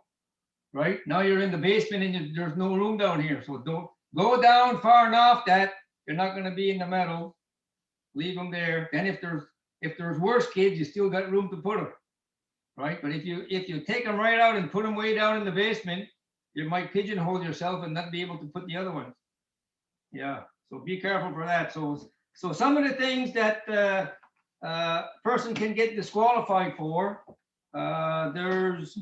Right now you're in the basement and there's no room down here, so don't go down far enough that you're not going to be in the medal. Leave them there. Then if there's worse kids, you still got room to put them, right? But if you take them right out and put them way down in the basement, you might pigeonhole yourself and not be able to put the other ones. Yeah, so be careful for that. So some of the things that person can get disqualified for, there's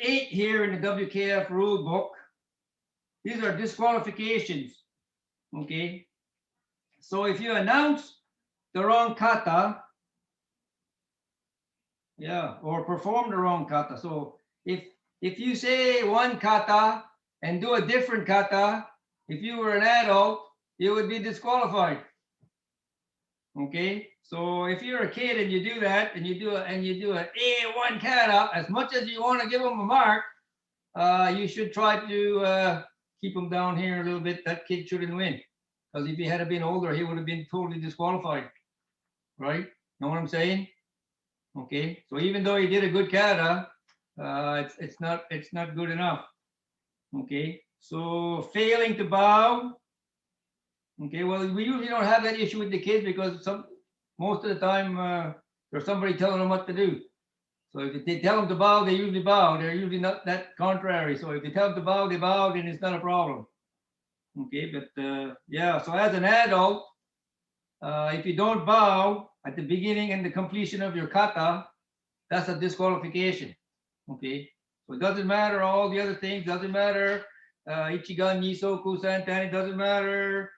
8 here in the WKF rule book. These are disqualifications. Okay. So if you announce the wrong kata, or perform the wrong kata. So if you say one kata and do a different kata, if you were an adult, you would be disqualified. Okay, so if you're a kid and you do that and you do an A1 kata, as much as you want to give them a mark, you should try to keep them down here a little bit. That kid shouldn't win, because if he had been older, he would have been totally disqualified, right? Know what I'm saying? Okay, so even though he did a good kata, it's not good enough. Okay, so failing to bow. Okay, well, we usually don't have that issue with the kids because most of the time there's somebody telling them what to do. So if they tell them to bow, they usually bow. They're usually not that contrary. So if they tell them to bow, they bow, then it's not a problem. Okay, but yeah, so as an adult, if you don't bow at the beginning and the completion of your kata, that's a disqualification. Okay, so it doesn't matter all the other things, doesn't matter Ichigan, Nisoku, Santan, it doesn't matter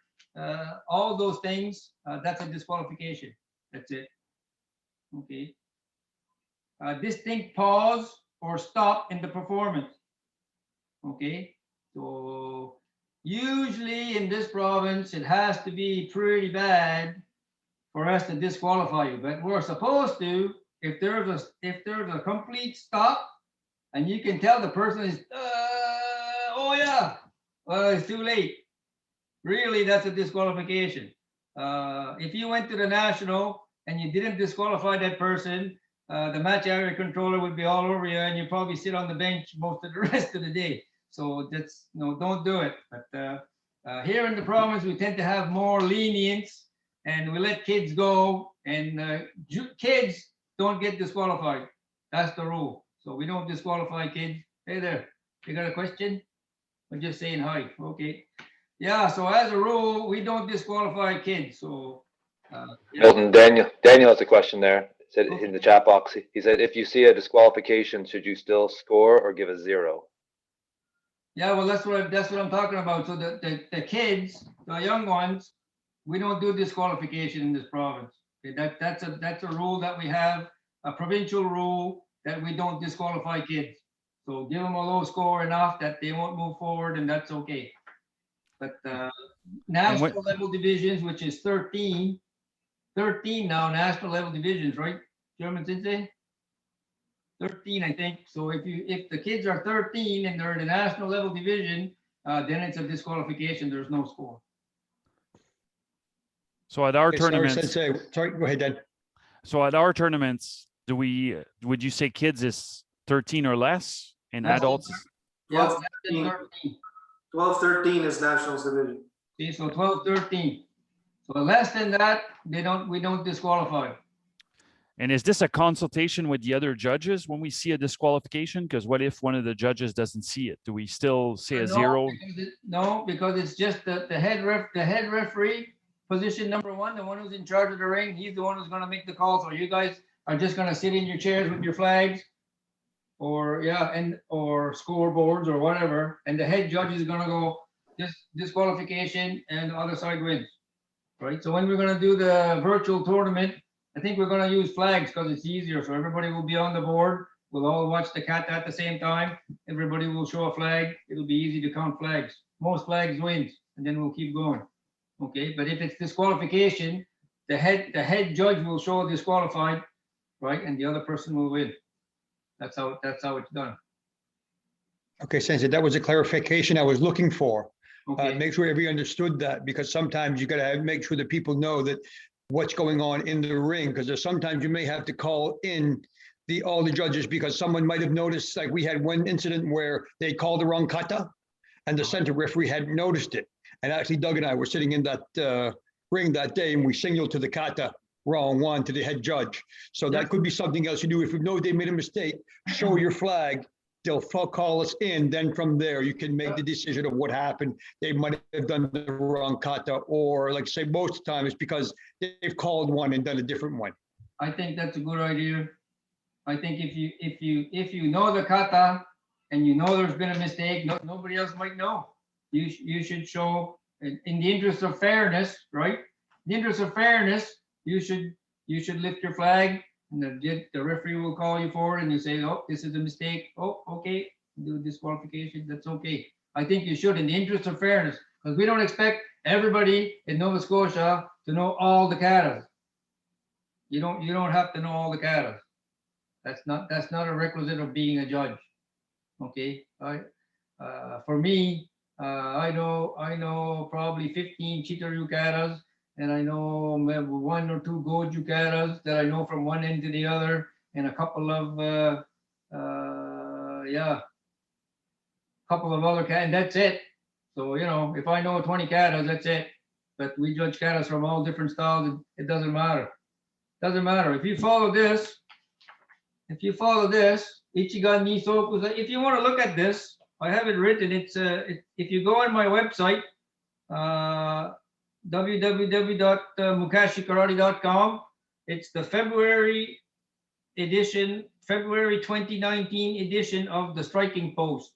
all those things, that's a disqualification. That's it. Okay. Distinct pause or stop in the performance. Okay. So usually in this province, it has to be pretty bad for us to disqualify you. But we're supposed to, if there's a complete stop, and you can tell the person is, oh yeah, well, it's too late. Really, that's a disqualification. If you went to the national and you didn't disqualify that person, the match area controller would be all over you, and you probably sit on the bench most of the rest of the day. So that's don't do it. But here in the province, we tend to have more lenience, and we let kids go, and kids don't get disqualified. That's the rule. So we don't disqualify kids. Hey there, you got a question? I'm just saying hi. Okay. Yeah, so as a rule, we don't disqualify kids. So yeah. Milton, Daniel has a question there. He said in the chat box, he said, if you see a disqualification, should you still score or give a 0? Yeah, well, that's what I'm talking about. So the kids, the young ones, we don't do disqualification in this province. Okay, that's a rule that we have, a provincial rule that we don't disqualify kids. So give them a low score enough that they won't move forward, and that's okay. But national level divisions, which is 13 now, national level divisions, right? German Sensei? 13, I think. So if the kids are 13 and they're in the national level division, then it's a disqualification. There's no score. So at our Okay, sorry, tournaments, Sensei. Sorry, go ahead, Dan. so at our tournaments, would you say kids is 13 or less and That's- adults? Is, Yeah, 12, 13. 12, 13 is nationals division. See, so 12, 13. So less than that, we don't disqualify. And is this a consultation with the other judges when we see a disqualification? Because what if one of the judges doesn't see it? Do we still say a No, zero? No, because it's just the head referee, position number one, the one who's in charge of the ring, he's the one who's gonna make the call. So you guys are just gonna sit in your chairs with your flags or, yeah, or scoreboards or whatever, and the head judge is gonna go, disqualification and the other side wins, right? So when we're gonna do the virtual tournament, I think we're gonna use flags because it's easier. So everybody will be on the board. We'll all watch the kata at the same time. Everybody will show a flag. It'll be easy to count flags. Most flags wins, and then we'll keep going. Okay, but if it's disqualification, the head judge will show disqualified, right, and the other person will win. That's how it's done. Okay, Sensei, that was a clarification I was looking for. Okay. Make sure everybody understood that, because sometimes you gotta make sure that people know that what's going on in the ring, because there's sometimes you may have to call in all the judges, because someone might have noticed, like we had one incident where they called the wrong kata and the center referee hadn't noticed it. And actually Doug and I were sitting in that ring that day, and we signaled to the kata wrong one to the head judge. So that could be something else you do. If you know they made a mistake, show your flag. They'll call us in. Then from there, you can make the decision of what happened. They might have done the wrong kata, or like say most of the time it's because they've called one and done a different one. I think that's a good idea. I think if you know the kata and you know there's been a mistake, nobody else might know. You should show, in the interest of fairness, right? In the interest of fairness, you should lift your flag, and the referee will call you forward, and you say, oh, this is a mistake. Oh, okay, do disqualification. That's okay. I think you should, in the interest of fairness, because we don't expect everybody in Nova Scotia to know all the katas. You don't have to know all the katas. That's not a requisite of being a judge. Okay, for me, I know probably 15 Chitaryu katas, and I know maybe 1 or 2 Goju katas that I know from one end to the other, and a couple of other katas, and that's it. So if I know 20 katas, that's it. But we judge katas from all different styles. It doesn't matter. Doesn't matter if you follow this. If you follow this, Ichigan Nisoku, if you want to look at this, I have it written. It's if you go on my website, www.mukashikarate.com, it's the February edition, February 2019 edition of the Striking Post,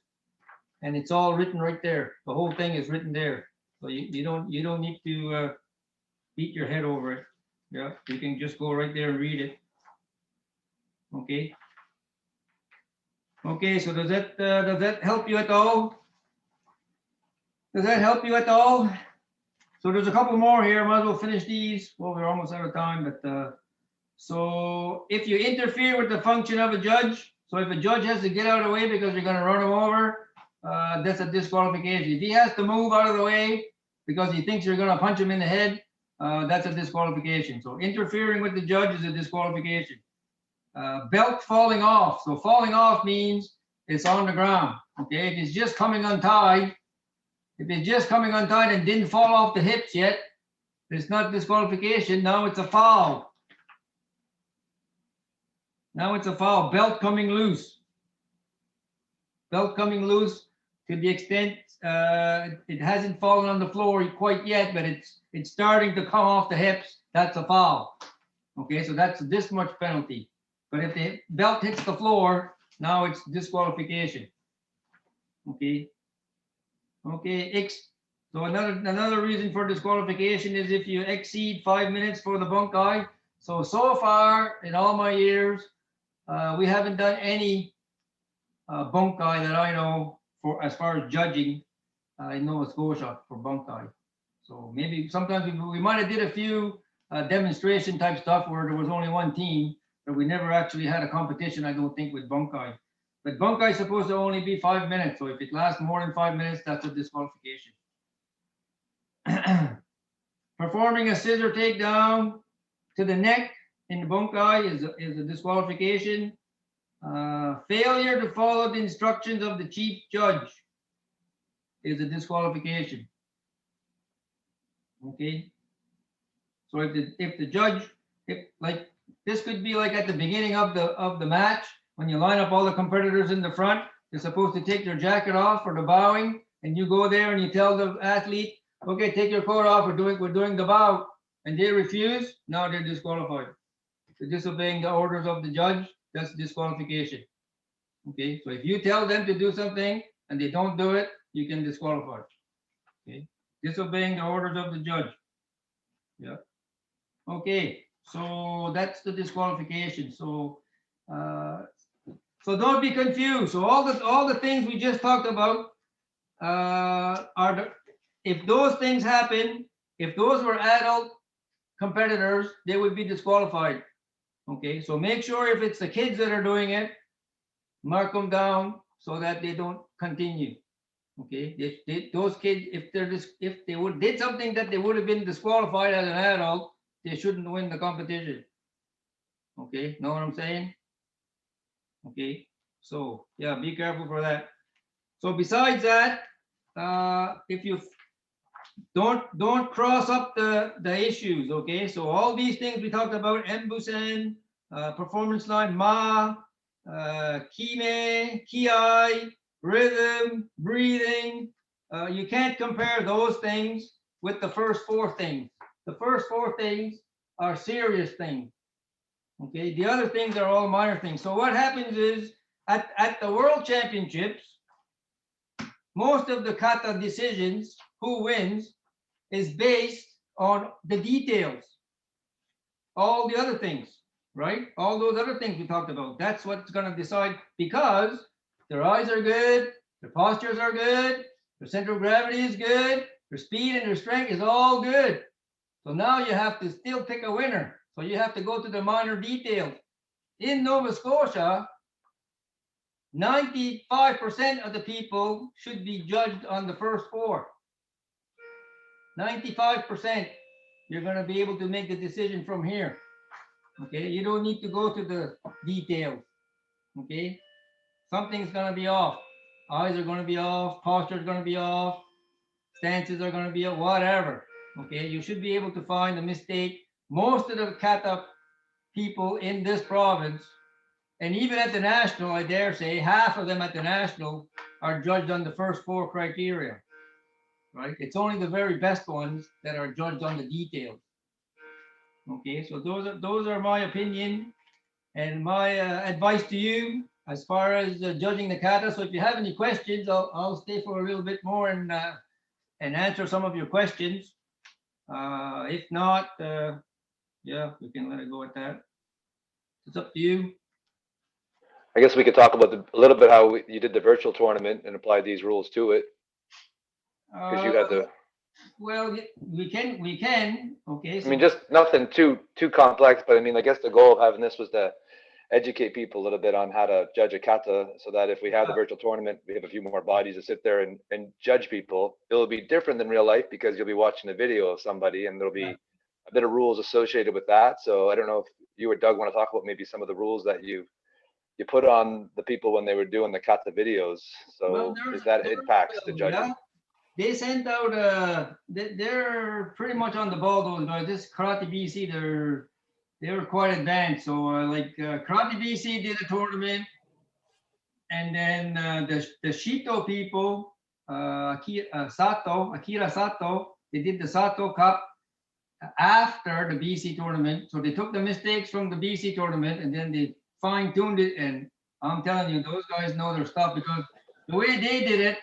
and it's all written right there. The whole thing is written there, so you don't need to beat your head over it. Yeah, you can just go right there and read it. Okay. Okay, so does that help you at all? Does that help you at all? So there's a couple more here. Might as well finish these. Well, we're almost out of time, but so if you interfere with the function of a judge, so if a judge has to get out of the way because you're going to run him over, that's a disqualification. If he has to move out of the way because he thinks you're going to punch him in the head, that's a disqualification. So interfering with the judge is a disqualification. Belt falling off. So falling off means it's on the ground. Okay, if it's just coming untied, and didn't fall off the hips yet, it's not disqualification. Now it's a foul. Now it's a foul. Belt coming loose. Belt coming loose to the extent it hasn't fallen on the floor quite yet, but it's starting to come off the hips. That's a foul. Okay, so that's this much penalty. But if the belt hits the floor, now it's disqualification. Okay. Okay. So another reason for disqualification is if you exceed 5 minutes for the bunkai. So far in all my years, we haven't done any bunkai that I know for as far as judging in Nova Scotia for bunkai. So maybe sometimes we might have did a few demonstration type stuff where there was only one team, but we never actually had a competition, I don't think, with bunkai. But bunkai is supposed to only be 5 minutes. So if it lasts more than 5 minutes, that's a disqualification. Performing a scissor takedown to the neck in the bunkai is a disqualification. Failure to follow the instructions of the chief judge is a disqualification. Okay. So if the judge, like this could be like at the beginning of the match, when you line up all the competitors in the front, they're supposed to take their jacket off for the bowing, and you go there and you tell the athlete, okay, take your coat off, we're doing the bow, and they refuse, now they're disqualified. For disobeying the orders of the judge, that's disqualification. Okay, so if you tell them to do something and they don't do it, you can disqualify. Okay, disobeying the orders of the judge. Yeah. Okay, so that's the disqualification. So so don't be confused. So all the things we just talked about are if those things happen, if those were adult competitors, they would be disqualified. Okay, so make sure if it's the kids that are doing it, mark them down so that they don't continue. Okay, those kids, if they did something that they would have been disqualified as an adult, they shouldn't win the competition. Okay, know what I'm saying? Okay, so yeah, be careful for that. So besides that, if you don't cross up the issues. Okay, so all these things we talked about, Mbusen, performance line, Ma, Kime, Ki, rhythm, breathing. You can't compare those things with the first four things. The first four things are serious things. Okay, the other things are all minor things. So what happens is at the World Championships, most of the kata decisions, who wins, is based on the details. All the other things, right? All those other things we talked about. That's what's going to decide, because their eyes are good, their postures are good, their center of gravity is good, their speed and their strength is all good. So now you have to still pick a winner. So you have to go to the minor details. In Nova Scotia, 95% of the people should be judged on the first four. 95%. You're going to be able to make the decision from here. Okay, you don't need to go to the details. Okay, something's going to be off. Eyes are going to be off, posture is going to be off, stances are going to be off, whatever. Okay, you should be able to find a mistake. Most of the kata people in this province, and even at the national, I dare say, half of them at the national are judged on the first four criteria, right? It's only the very best ones that are judged on the details. Okay, so those are my opinion and my advice to you as far as judging the kata. So if you have any questions, I'll stay for a little bit more and answer some of your questions. If not, yeah, we can let it go at that. It's up to you. I guess we could talk about a little bit how you did the virtual tournament and applied these rules to it, because you had the. Well, we can. Okay. I mean, just nothing too complex, but I mean, I guess the goal of having this was to educate people a little bit on how to judge a kata, so that if we have the virtual tournament, we have a few more bodies to sit there and judge people. It'll be different than real life because you'll be watching a video of somebody and there'll be a bit of rules associated with that. So I don't know if you or Doug want to talk about maybe some of the rules that you put on the people when they were doing the kata videos. So Well, is that impacts the judging? Yeah. They sent out they're pretty much on the ball, those guys. This Karate BC, they were quite advanced. So Karate BC did a tournament, and then the Shito people, Akira Sato, they did the Sato Cup after the BC tournament. So they took the mistakes from the BC tournament and then they fine-tuned it. And I'm telling you, those guys know their stuff, because the way they did it,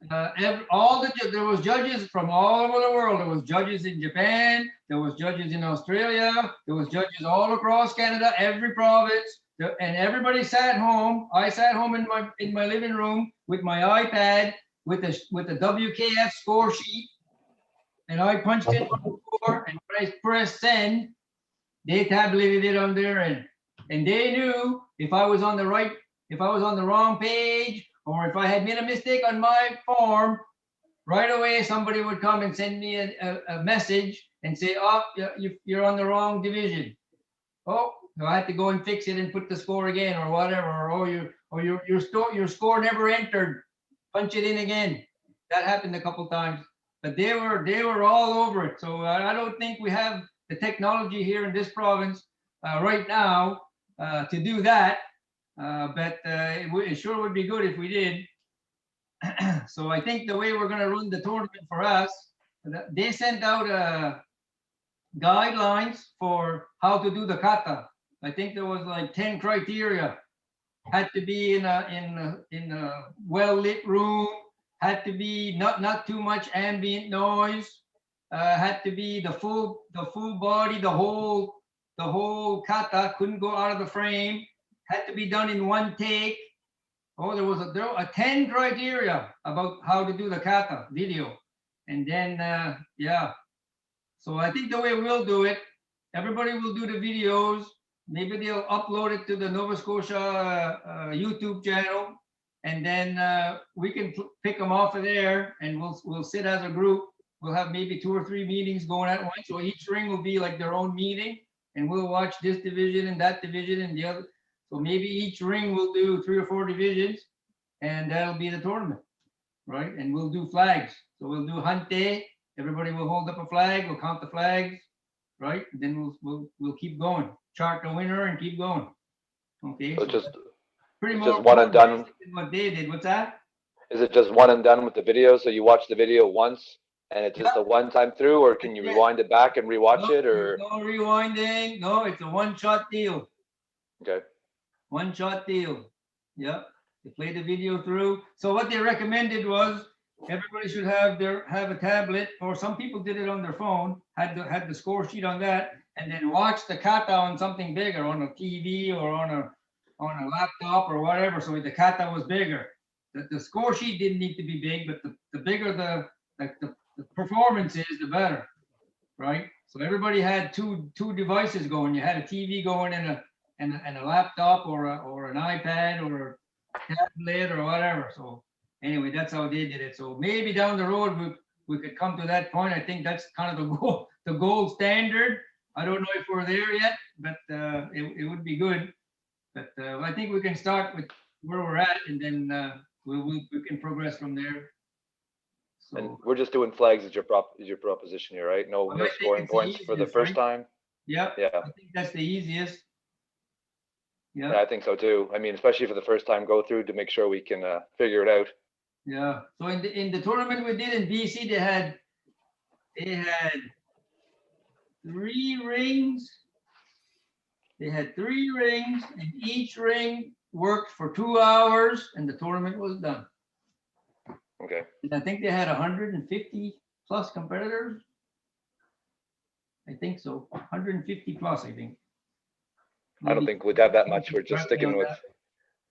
there was judges from all over the world. There was judges in Japan, there was judges in Australia, there was judges all across Canada, every province, and everybody sat home. I sat home in my living room with my iPad with the WKF score sheet, and I punched in my score, and when I pressed send, they tabulated it on their end, and they knew if I was on the wrong page, or if I had made a mistake on my form. Right away somebody would come and send me a message and say, oh, you're on the wrong division. Oh, I had to go and fix it and put the score again, or whatever, or your score never entered, punch it in again. That happened a couple times, but they were all over it. So I don't think we have the technology here in this province right now to do that. But it sure would be good if we did. So I think the way we're going to run the tournament for us, they sent out guidelines for how to do the kata. I think there was like 10 criteria. Had to be in a well lit room. Had to be not too much ambient noise. Had to be the full body, the whole kata couldn't go out of the frame. Had to be done in one take. Oh, there was a 10 criteria about how to do the kata video. And then, yeah. So I think the way we'll do it, everybody will do the videos. Maybe they'll upload it to the Nova Scotia YouTube channel. And then we can pick them off of there and we'll sit as a group. We'll have maybe 2 or 3 meetings going at once. So each ring will be like their own meeting. And we'll watch this division and that division and the other. So maybe each ring will do 3 or 4 divisions, and that'll be the tournament, right? And we'll do flags. So we'll do hunt day. Everybody will hold up a flag. We'll count the flags, right? And then we'll keep going. Chart the winner and keep going. Okay. So just, pretty just much one and done. what they did. What's that? is it just one and done with the video? So you watch the video once and it's just a one-time through, or can you rewind it back and rewatch it, or? No rewinding. No, it's a one-shot deal. Okay, One shot deal. Yep. They play the video through. So what they recommended was everybody should have a tablet, or some people did it on their phone, had the score sheet on that, and then watch the kata on something bigger, on a TV or on a laptop or whatever. So the kata was bigger. The score sheet didn't need to be big, but the bigger the performance is, the better. Right? So everybody had two devices going. You had a TV going and a laptop or an iPad or a tablet or whatever. So anyway, that's how they did it. So maybe down the road we could come to that point. I think that's kind of the gold standard. I don't know if we're there yet, but it would be good. But I think we can start with where we're at, and then we can progress from there. and So we're just doing flags as your proposition here, right? No, I no think scoring it's the points for the easiest, first right? time? yeah, Yeah, I think that's the easiest. yeah, Yeah. I think so too. I mean, especially for the first time go through, to make sure we can figure it out. Yeah, so in the tournament we did in BC, they had 3 rings. They had 3 rings, and each ring worked for 2 hours, and the tournament was done. Okay, And I think they had 150 plus competitors. I think so, 150 plus, I think. I don't think we'd have that much. We're just Correct me on sticking with, that.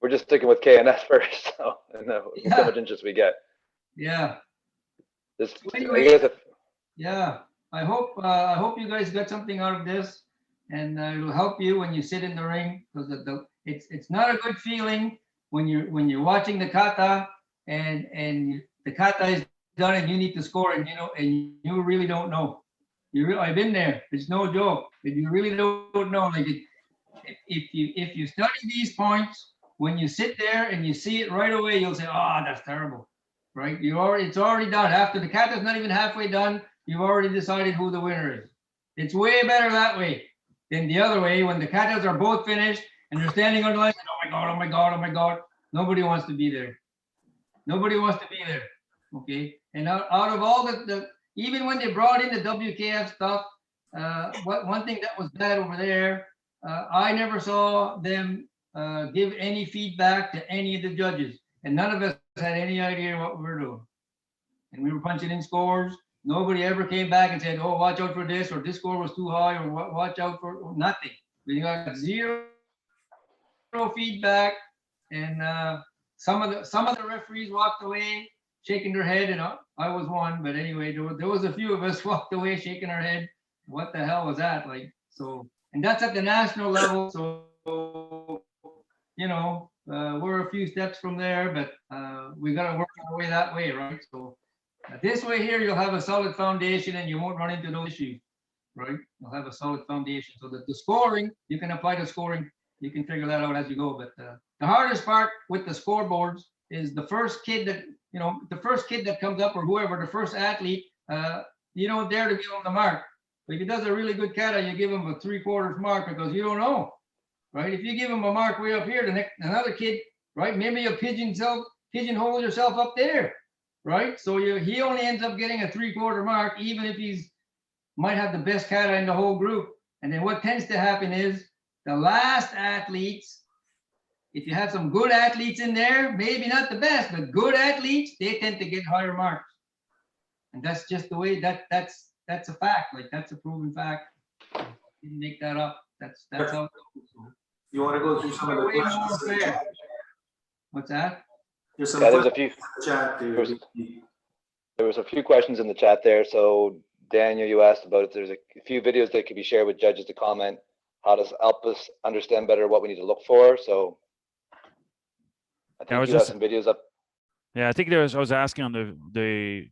we're just sticking with KNS first, so, and Yeah. how much interest we get. Yeah, This, So I anyway- guess if, yeah. I hope you guys got something out of this, and it'll help you when you sit in the ring, because it's not a good feeling when you're watching the kata and the kata is done and you need to score, and you really don't know. I've been there. It's no joke. But you really don't know. Like if you study these points, when you sit there and you see it right away, you'll say, "Oh, that's terrible." Right? It's already done. After the kata's not even halfway done, you've already decided who the winner is. It's way better that way than the other way, when the katas are both finished and they're standing on the line. Oh my God, oh my God, oh my God. Nobody wants to be there. Nobody wants to be there. Okay. And out of all even when they brought in the WKF stuff, one thing that was bad over there, I never saw them give any feedback to any of the judges, and none of us had any idea what we were doing. And we were punching in scores. Nobody ever came back and said, "Oh, watch out for this," or "This score was too high," or "Watch out for," nothing. We got zero feedback, and some of the referees walked away shaking their head, and I was one. But anyway, there was a few of us walked away shaking our head. What the hell was that like? So, and that's at the national level. So, we're a few steps from there, but we got to work our way that way, right? So this way here, you'll have a solid foundation and you won't run into those issues, right? You'll have a solid foundation. So the scoring, you can apply the scoring. You can figure that out as you go. But the hardest part with the scoreboards is the first kid that comes up, or whoever, the first athlete, you don't dare to give them the mark. If he does a really good kata, you give him a 3/4 mark because you don't know, right? If you give him a mark way up here, the next another kid, right? Maybe you pigeonhole yourself up there, right? So he only ends up getting a 3/4 mark, even if he's might have the best kata in the whole group. And then what tends to happen is the last athletes, if you have some good athletes in there, maybe not the best, but good athletes, they tend to get higher marks. And that's just the way that's a fact. Like that's a proven fact. Didn't make that up. That's how. You want to go through some of the Way more questions? in the fair. chat? What's that? There's some Yeah, there's a questions few, in the chat. there's- too. there was a few questions in the chat there. So Daniel, you asked about it. There's a few videos that could be shared with judges to comment. How does help us understand better what we need to look for? So I I think was you have just- some videos up. Yeah, I think I was asking on the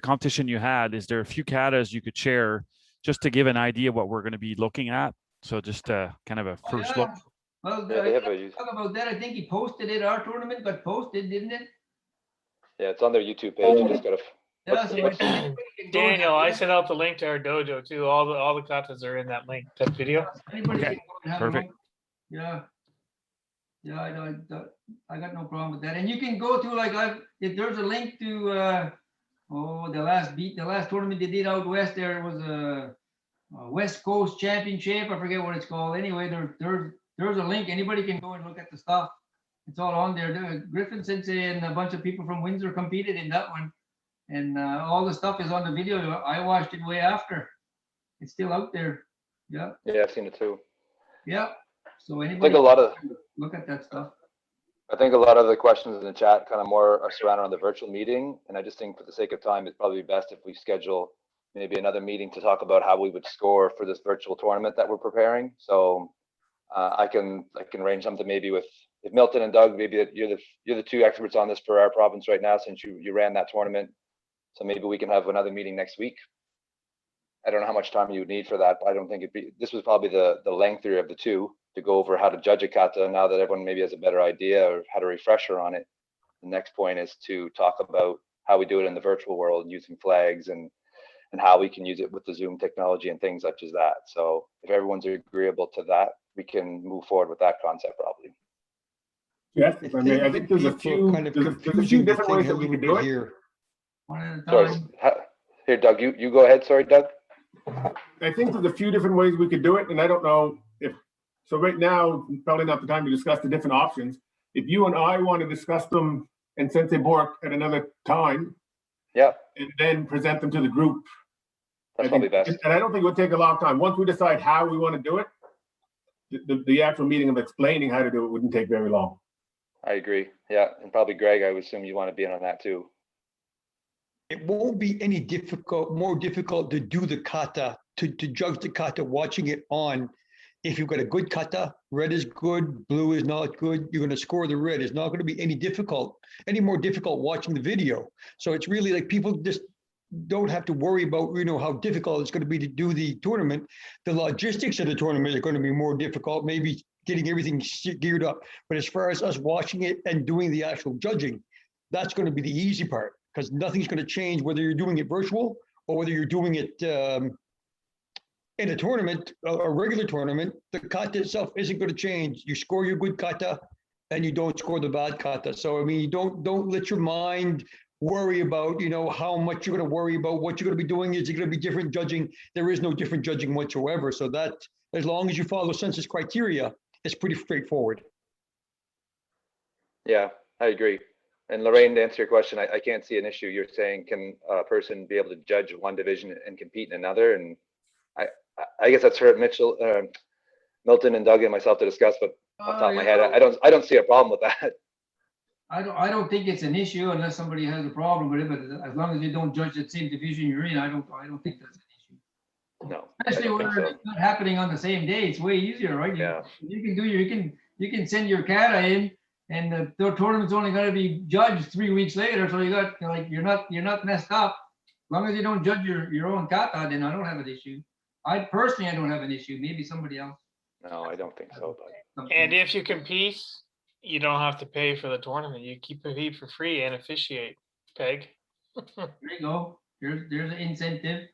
competition you had, is there a few katas you could share just to give an idea what we're going to be looking at? So just kind of a first look. Well, Yeah, they have a, talk about that. I think he posted it. Our tournament got posted, didn't it? yeah, it's on their YouTube page. You just gotta, Yeah, so I think anybody can go and Daniel, have a I look. sent out the link to our dojo too. All the katas are in that link, that video. Anybody Okay, can go and have a perfect. look. Yeah. Yeah, I got no problem with that. And you can go to like, if there's a link to, the last tournament they did out west, there was a West Coast Championship. I forget what it's called. Anyway, there's a link. Anybody can go and look at the stuff. It's all on there. Griffin Sensei and a bunch of people from Windsor competed in that one. And all the stuff is on the video. I watched it way after. It's still out there. Yeah, yeah, I've seen it too. yeah. So I anybody think a lot of, look at that stuff. I think a lot of the questions in the chat kind of more are surrounded on the virtual meeting. And I just think for the sake of time, it's probably best if we schedule maybe another meeting to talk about how we would score for this virtual tournament that we're preparing. So I can arrange something maybe with, if Milton and Doug, maybe you're the two experts on this for our province right now, since you ran that tournament. So maybe we can have another meeting next week. I don't know how much time you would need for that, but I don't think this was probably the lengthier of the two to go over how to judge a kata now that everyone maybe has a better idea or had a refresher on it. The next point is to talk about how we do it in the virtual world using flags and how we can use it with the Zoom technology and things such as that. So if everyone's agreeable to that, we can move forward with that concept probably. Yes, if I may, I think there's a few, Kind of there's a few confusing the different thing ways how that we you could would do it. hear. One at a Sorry, time. here, Doug, you go ahead. Sorry, Doug. I think there's a few different ways we could do it, and I don't know if, so right now, probably not the time to discuss the different options. If you and I want to discuss them and Sensei Bork at another time, Yeah, and then present them to the group. that's I probably think- best. And I don't think it would take a long time. Once we decide how we want to do it, the actual meeting of explaining how to do it wouldn't take very long. I agree. Yeah, and probably Greg, I would assume you want to be in on that too. It won't be any more difficult to do the kata, to judge the kata, watching it on. If you've got a good kata, red is good, blue is not good, you're going to score the red. It's not going to be any more difficult watching the video. So it's really like people just don't have to worry about, how difficult it's going to be to do the tournament. The logistics of the tournament are going to be more difficult, maybe getting everything geared up. But as far as us watching it and doing the actual judging, that's going to be the easy part, because nothing's going to change whether you're doing it virtual or whether you're doing it in a tournament, a regular tournament. The kata itself isn't going to change. You score your good kata and you don't score the bad kata. So, I mean, don't let your mind worry about, how much you're going to worry about what you're going to be doing. Is it going to be different judging? There is no different judging whatsoever. So that, as long as you follow census criteria, it's pretty straightforward. Yeah, I agree. And Lorraine, to answer your question, I can't see an issue. You're saying, can a person be able to judge one division and compete in another? And I guess that's for Milton and Doug and myself to discuss, but off the top of my head, I don't see a problem with that. I don't think it's an issue unless somebody has a problem with it, but as long as you don't judge the same division you're in, I don't think that's an issue. No, I Especially don't when think so. it's not happening on the same day, it's way easier, right? Yeah. You can send your kata in, and the tournament's only gonna be judged 3 weeks later, so you got, you're not messed up. As long as you don't judge your own kata, then I don't have an issue. I personally don't have an issue, maybe somebody else. No, I don't think so, but And if you compete, you don't have to pay for the tournament. You compete for free and officiate, Peg. There you go. There's an incentive.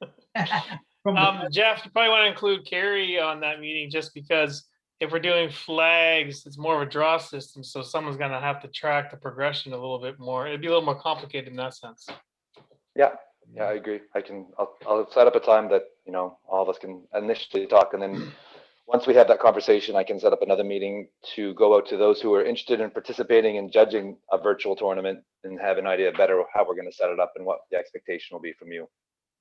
From the- Jeff, you probably want to include Carrie on that meeting just because if we're doing flags, it's more of a draw system. So someone's gonna have to track the progression a little bit more. It'd be a little more complicated in that sense. Yeah, I agree. I'll set up a time that, all of us can initially talk, and then once we have that conversation, I can set up another meeting to go out to those who are interested in participating and judging a virtual tournament and have an idea better of how we're gonna set it up and what the expectation will be from you.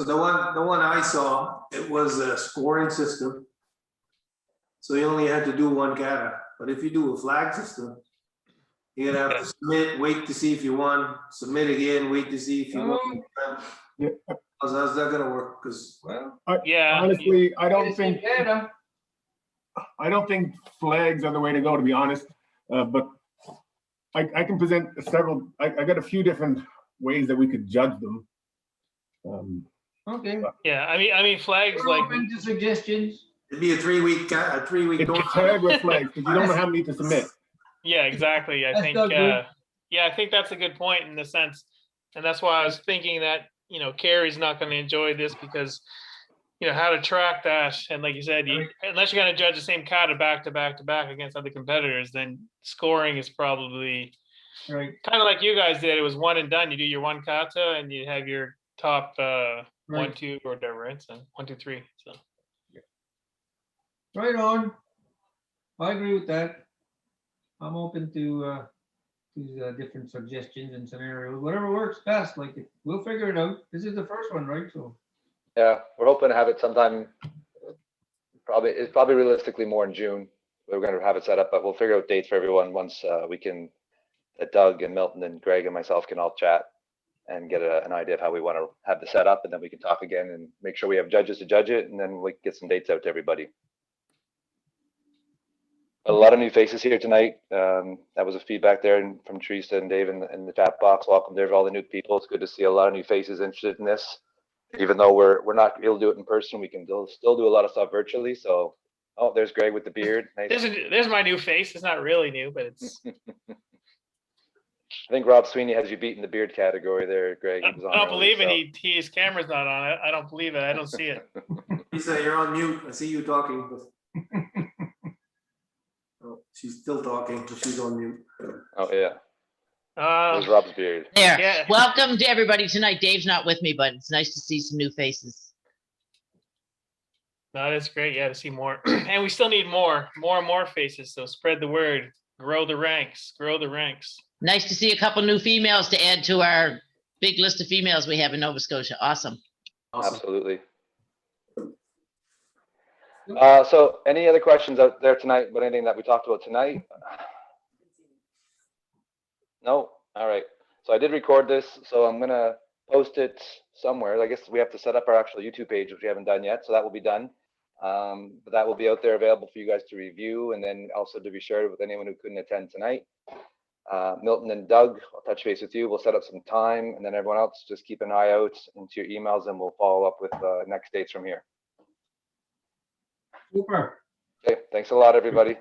So the one I saw, it was a scoring system. So you only had to do one kata, but if you do a flag system, you're gonna have to submit, wait to see if you won, submit again, wait to see if you won. Yeah. How's that gonna work? Because Well, Yeah. Honestly, I don't it's in think, Canada. flags are the way to go, to be honest. But I can present several, I got a few different ways that we could judge them. Okay. Yeah, I mean flags We're like open to suggestions. it'd be a 3-week, It's tournament. hard with flags because you don't know how many to submit. yeah, exactly. I That's think still good. yeah, I think that's a good point in the sense, and that's why I was thinking that Carrie's not going to enjoy this because how to track that, and like you said, unless you're going to judge the same kata back to back to back against other competitors, then scoring is probably Right. kind of like you guys did. It was one and done. You do your one kata and you have your top 1, Right. 2 or whatever, right? So 1, 2, 3. So Right on. I agree with that. I'm open to different suggestions and scenarios, whatever works best. Like, we'll figure it out. This is the first one, right? So, Yeah, we're hoping to have it sometime, it's probably realistically more in June. We're gonna have it set up, but we'll figure out dates for everyone once we can, Doug and Milton and Greg and myself can all chat and get an idea of how we want to have the setup, and then we can talk again and make sure we have judges to judge it, and then we can get some dates out to everybody. A lot of new faces here tonight. That was a feedback there from Teresa and Dave in the chat box. Welcome there to all the new people. It's good to see a lot of new faces interested in this. Even though we're not able to do it in person, we can still do a lot of stuff virtually. So, oh, there's Greg with the beard. Nice. there's my new face. It's not really new, but it's. I think Rob Sweeney has you beat in the beard category there, Greg. I He was on don't earlier, believe it. so. His camera's not on it. I don't believe it. I don't see it. Lisa, you're on mute. I see you talking. Oh, she's still talking, but she's on mute. Oh yeah, there's Rob's beard. There. Yeah. Welcome to everybody tonight. Dave's not with me, but it's nice to see some new faces. No, that's great. Yeah, to see more, and we still need more and more faces. So spread the word, grow the ranks, grow the ranks. Nice to see a couple new females to add to our big list of females we have in Nova Scotia. Awesome. Awesome. Absolutely. So any other questions out there tonight about anything that we talked about tonight? No? All right. So I did record this, so I'm gonna post it somewhere. I guess we have to set up our actual YouTube page, which we haven't done yet, so that will be done. But that will be out there available for you guys to review, and then also to be shared with anyone who couldn't attend tonight. Milton and Doug, I'll touch base with you. We'll set up some time, and then everyone else, just keep an eye out into your emails, and we'll follow up with next dates from here. super. Okay, thanks a lot, everybody.